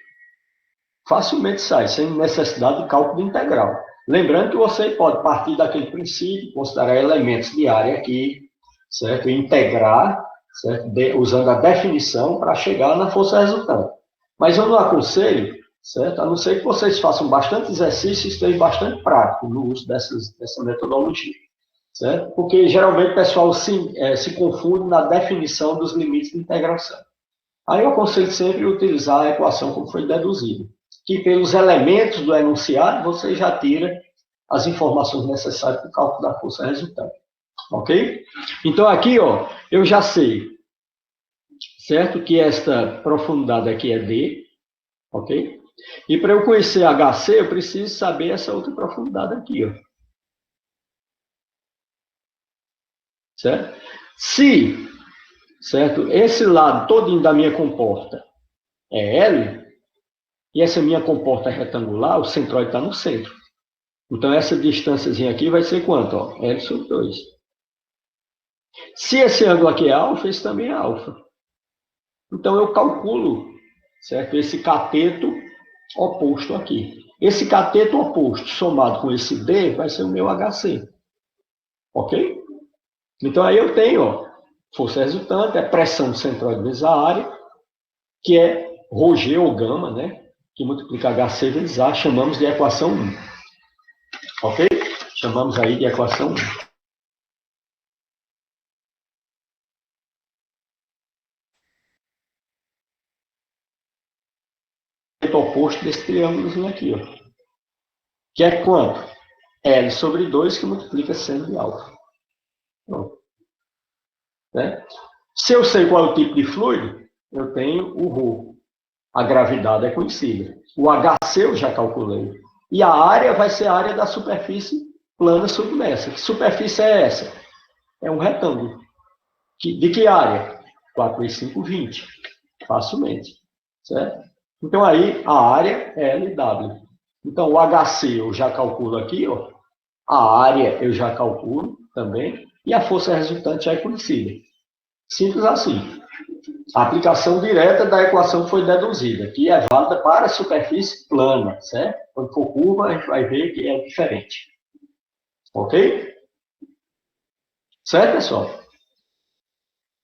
Facilmente sai, sem necessidade de cálculo integral. Lembrando que você pode partir daquele princípio, considerar elementos de área aqui, certo? E integrar, certo? Usando a definição para chegar na força resultante. Mas eu não aconselho, certo? A não ser que vocês façam bastante exercício e estejam bastante prático no uso dessa metodologia, certo? Porque geralmente o pessoal se confunde na definição dos limites de integração. Aí eu aconselho sempre utilizar a equação como foi deduzida, que pelos elementos do enunciado você já tira as informações necessárias para o cálculo da força resultante. Ok? Então aqui, ó, eu já sei, certo, que esta profundidade aqui é D, ok? E para eu conhecer HC, eu preciso saber essa outra profundidade aqui, ó. Certo? Se, certo, esse lado todinho da minha comporta é L, e essa minha comporta é retangular, o centroide está no centro. Então, essa distânciazinha aqui vai ser quanto? Ó? L sobre 2. Se esse ângulo aqui é alfa, esse também é alfa. Então, eu calculo, certo, esse cateto oposto aqui. Esse cateto oposto somado com esse D vai ser o meu HC. Ok? Então aí eu tenho, ó, força resultante, a pressão centroide vezes a área, que é ρg ou gama, né? Que multiplica HC vezes A, chamamos de equação 1. Ok? Chamamos aí de equação 1. O oposto desse triângulozinho aqui, ó. Que é quanto? L sobre 2 que multiplica seno de alfa. Pronto. Né? Se eu sei qual é o tipo de fluido, eu tenho o ρ. A gravidade é conhecida. O HC eu já calculei. E a área vai ser a área da superfície plana submersa. Que superfície é essa? É um retângulo. De que área? 4 vezes 5, 20. Facilmente. Certo? Então, aí, a área é LW. Então, o HC eu já calculo aqui, ó. A área eu já calculo também. E a força resultante já é conhecida. Simples assim. A aplicação direta da equação foi deduzida, que é válida para a superfície plana, certo? Quando for curva, a gente vai ver que é diferente. Ok? Certo, pessoal?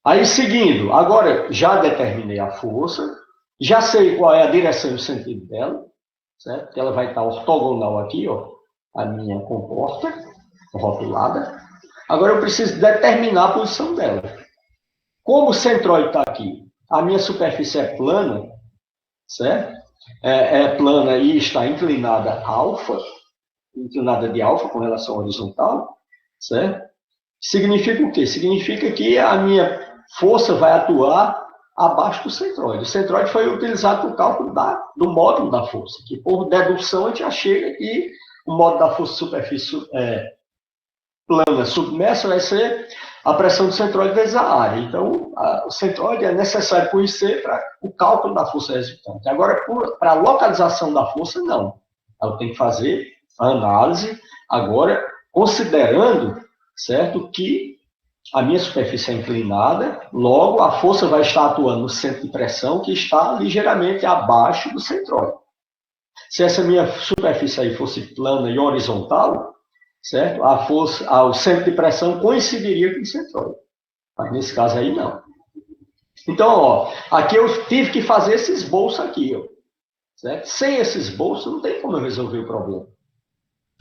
Aí, seguindo, agora já determinei a força, já sei qual é a direção e o sentido dela, certo? Que ela vai estar ortogonal aqui, ó, a minha comporta, rotulada. Agora eu preciso determinar a posição dela. Como o centroide está aqui, a minha superfície é plana, certo? É plana e está inclinada alfa, inclinada de alfa com relação à horizontal, certo? Significa o quê? Significa que a minha força vai atuar abaixo do centroide. O centroide foi utilizado para o cálculo do módulo da força, que por dedução a gente já chega que o módulo da força de superfície plana submersa vai ser a pressão do centroide vezes a área. Então, o centroide é necessário conhecer para o cálculo da força resultante. Agora, para a localização da força, não. Eu tenho que fazer a análise, agora, considerando, certo, que a minha superfície é inclinada, logo a força vai estar atuando no centro de pressão, que está ligeiramente abaixo do centroide. Se essa minha superfície aí fosse plana e horizontal, certo? A força, o centro de pressão coincidiria com o centroide. Mas nesse caso aí, não. Então, ó, aqui eu tive que fazer esse esboço aqui, ó, certo? Sem esse esboço, não tem como eu resolver o problema,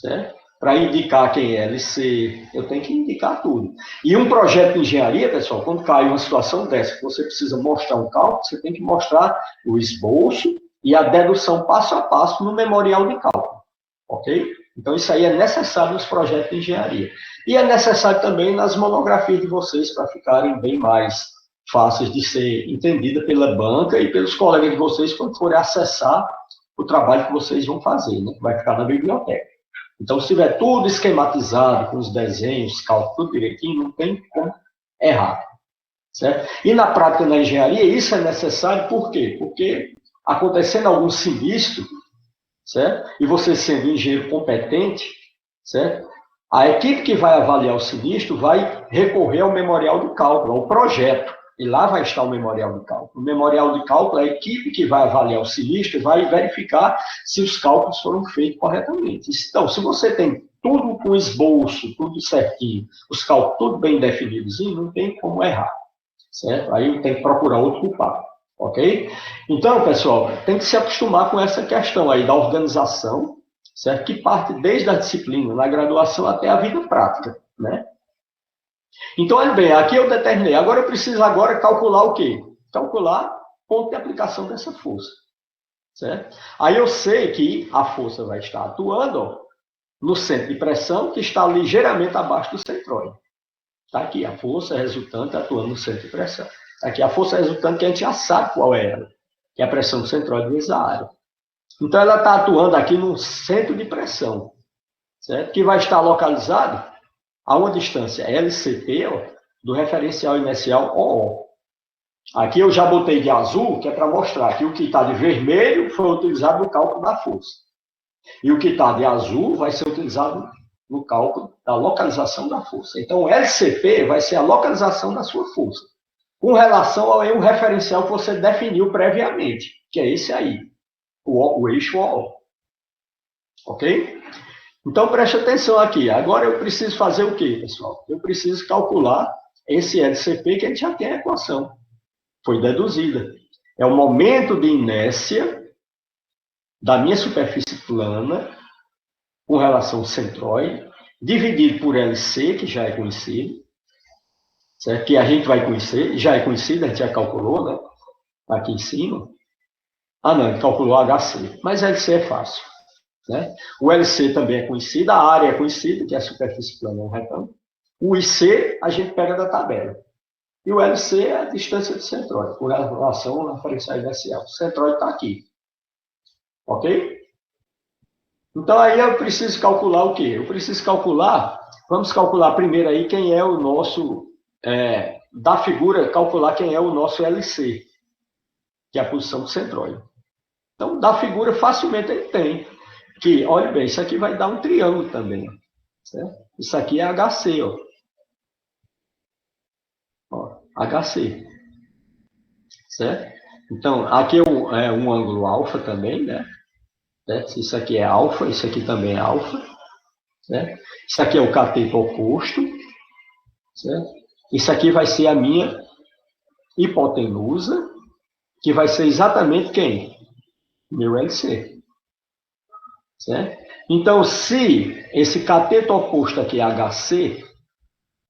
certo? Para indicar quem é LC, eu tenho que indicar tudo. E um projeto de engenharia, pessoal, quando cai uma situação dessa, que você precisa mostrar um cálculo, você tem que mostrar o esboço e a dedução passo a passo no memorial de cálculo, ok? Então, isso aí é necessário nos projetos de engenharia. E é necessário também nas monografias de vocês, para ficarem bem mais fáceis de ser entendida pela banca e pelos colegas de vocês quando forem acessar o trabalho que vocês vão fazer, né? Que vai ficar na biblioteca. Então, se tiver tudo esquematizado, com os desenhos, cálculo, tudo direitinho, não tem como errar. Certo? E na prática na engenharia, isso é necessário por quê? Porque acontecendo algum sinistro, certo? E você sendo um engenheiro competente, certo? A equipe que vai avaliar o sinistro vai recorrer ao memorial de cálculo, ao projeto. E lá vai estar o memorial de cálculo. O memorial de cálculo, a equipe que vai avaliar o sinistro vai verificar se os cálculos foram feitos corretamente. Então, se você tem tudo com esboço, tudo certinho, os cálculos tudo bem definidos, não tem como errar, certo? Aí tem que procurar outro culpado. Ok? Então, pessoal, tem que se acostumar com essa questão aí da organização, certo? Que parte desde a disciplina, na graduação até a vida prática, né? Então, olha bem, aqui eu determinei. Agora eu preciso calcular o quê? Calcular ponto de aplicação dessa força, certo? Aí eu sei que a força vai estar atuando, ó, no centro de pressão, que está ligeiramente abaixo do centroide. Está aqui a força resultante atuando no centro de pressão. Aqui a força resultante que a gente já sabe qual é ela, que é a pressão do centroide vezes a área. Então, ela está atuando aqui no centro de pressão, certo? Que vai estar localizado a uma distância LCP, ó, do referencial inercial OO. Aqui eu já botei de azul, que é para mostrar que o que está de vermelho foi utilizado no cálculo da força. E o que está de azul vai ser utilizado no cálculo da localização da força. Então, o LCP vai ser a localização da sua força, com relação ao referencial que você definiu previamente, que é esse aí, o eixo OO. Ok? Então, preste atenção aqui. Agora eu preciso fazer o quê, pessoal? Eu preciso calcular esse LCP que a gente já tem a equação. Foi deduzida. É o momento de inércia da minha superfície plana com relação ao centroide, dividido por LC, que já é conhecido, certo? Que a gente vai conhecer, já é conhecido, a gente já calculou, né? Aqui em cima. Ah, não, ele calculou HC, mas LC é fácil. Né? O LC também é conhecido, a área é conhecida, que é a superfície plana, é um retângulo. O IC a gente pega da tabela. E o LC é a distância do centroide, por relação à referência inercial. O centroide está aqui. Ok? Então, aí eu preciso calcular o quê? Eu preciso calcular, vamos calcular primeiro aí quem é o nosso, da figura, calcular quem é o nosso LC, que é a posição do centroide. Então, da figura, facilmente ele tem. Que, olha bem, isso aqui vai dar um triângulo também. Certo? Isso aqui é HC, ó. HC. Certo? Então, aqui é um ângulo alfa também, né? Certo? Isso aqui é alfa, isso aqui também é alfa. Certo? Isso aqui é o cateto oposto. Certo? Isso aqui vai ser a minha hipotenusa, que vai ser exatamente quem? Meu LC. Certo? Então, se esse cateto oposto aqui é HC,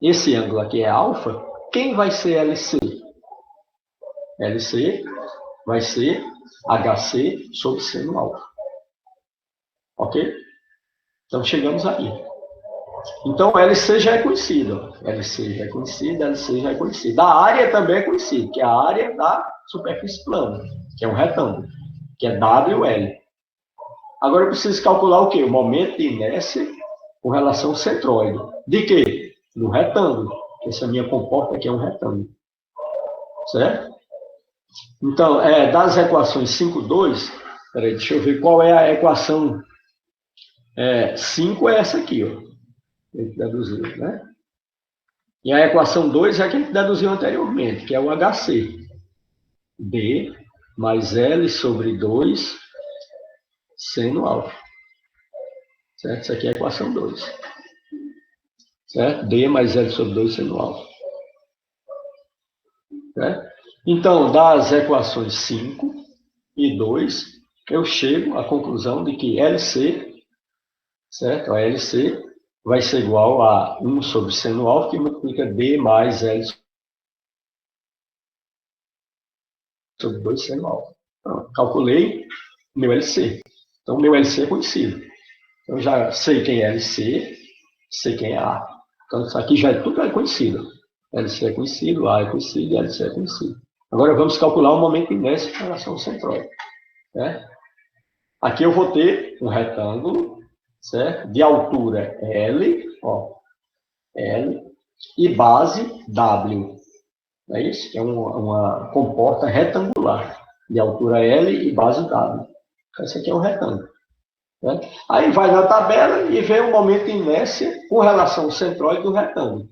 esse ângulo aqui é alfa, quem vai ser LC? LC vai ser HC sobre seno alfa. Ok? Então, chegamos aí. Então, LC já é conhecido. LC já é conhecido, LC já é conhecido. A área também é conhecida, que é a área da superfície plana, que é um retângulo, que é WL. Agora, eu preciso calcular o quê? O momento de inércia com relação ao centroide. De quê? Do retângulo. Essa minha comporta aqui é um retângulo. Certo? Então, das equações 5, 2, peraí, deixa eu ver qual é a equação. 5 é essa aqui, ó. A gente deduziu, né? E a equação 2 é a que a gente deduziu anteriormente, que é o HC. D mais L sobre 2 seno alfa. Certo? Isso aqui é a equação 2. Certo? D mais L sobre 2 seno alfa. Certo? Então, das equações 5 e 2, eu chego à conclusão de que LC, certo? A LC vai ser igual a 1 sobre seno alfa, que multiplica D mais L sobre 2 seno alfa. Pronto, calculei meu LC. Então, meu LC é conhecido. Eu já sei quem é LC, sei quem é A. Então, isso aqui já tudo é conhecido. LC é conhecido, A é conhecido e LC é conhecido. Agora, vamos calcular o momento de inércia em relação ao centroide. Né? Aqui eu vou ter um retângulo, certo? De altura L, ó, L, e base W. Não é isso? É uma comporta retangular, de altura L e base W. Esse aqui é um retângulo. Né? Aí vai na tabela e vê o momento de inércia com relação ao centroide do retângulo,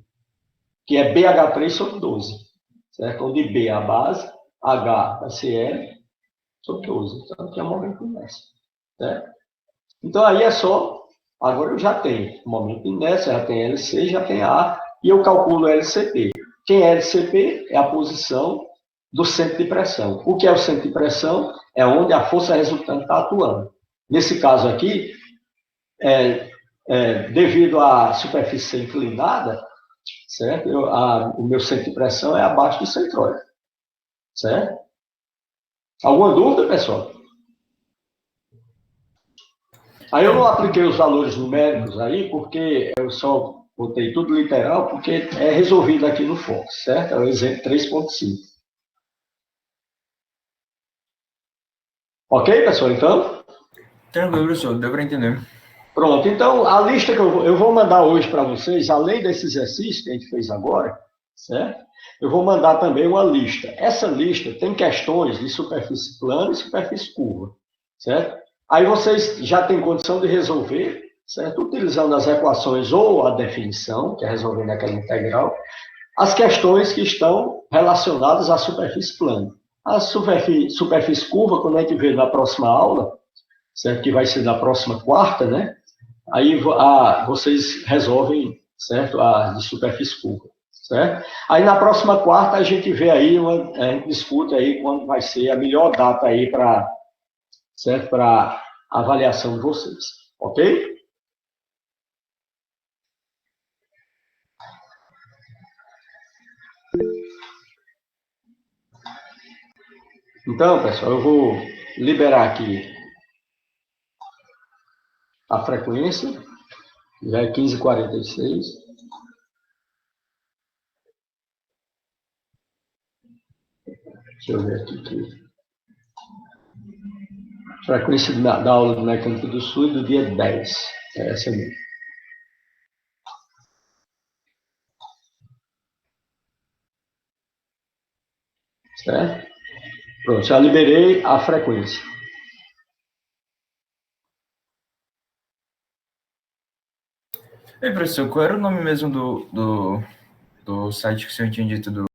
que é BH3 sobre 12. Certo? Onde B é a base, H vai ser L sobre 12. Então, aqui é o momento de inércia. Certo? Então, aí é só... Agora eu já tenho o momento de inércia, já tem LC, já tem A, e eu calculo LCP. Quem é LCP? É a posição do centro de pressão. O que é o centro de pressão? É onde a força resultante está atuando. Nesse caso aqui, devido à superfície ser inclinada, certo? O meu centro de pressão é abaixo do centroide. Certo? Alguma dúvida, pessoal? Aí eu não apliquei os valores numéricos aí, porque eu só botei tudo literal, porque é resolvido aqui no Fox, certo? É o exemplo 3.5. Ok, pessoal, então? Tranquilo, professor, deu para entender. Pronto, então a lista que eu vou mandar hoje para vocês, além desse exercício que a gente fez agora, certo? Eu vou mandar também uma lista. Essa lista tem questões de superfície plana e superfície curva, certo? Aí vocês já têm condição de resolver, certo? Utilizando as equações ou a definição, que é resolvendo aquela integral, as questões que estão relacionadas à superfície plana. A superfície curva, quando a gente vê na próxima aula, certo? Que vai ser na próxima quarta, né? Aí vocês resolvem, certo? A de superfície curva, certo? Aí na próxima quarta a gente vê aí, a gente discute aí quando vai ser a melhor data aí para, certo? Para avaliação de vocês, ok? Então, pessoal, eu vou liberar aqui a frequência, já é 15h46. Deixa eu ver aqui. Frequência da aula de Mecânica do Sul do dia 10. É essa mesmo. Certo? Pronto, já liberei a frequência. Ei, professor, qual era o nome mesmo do site que o senhor tinha dito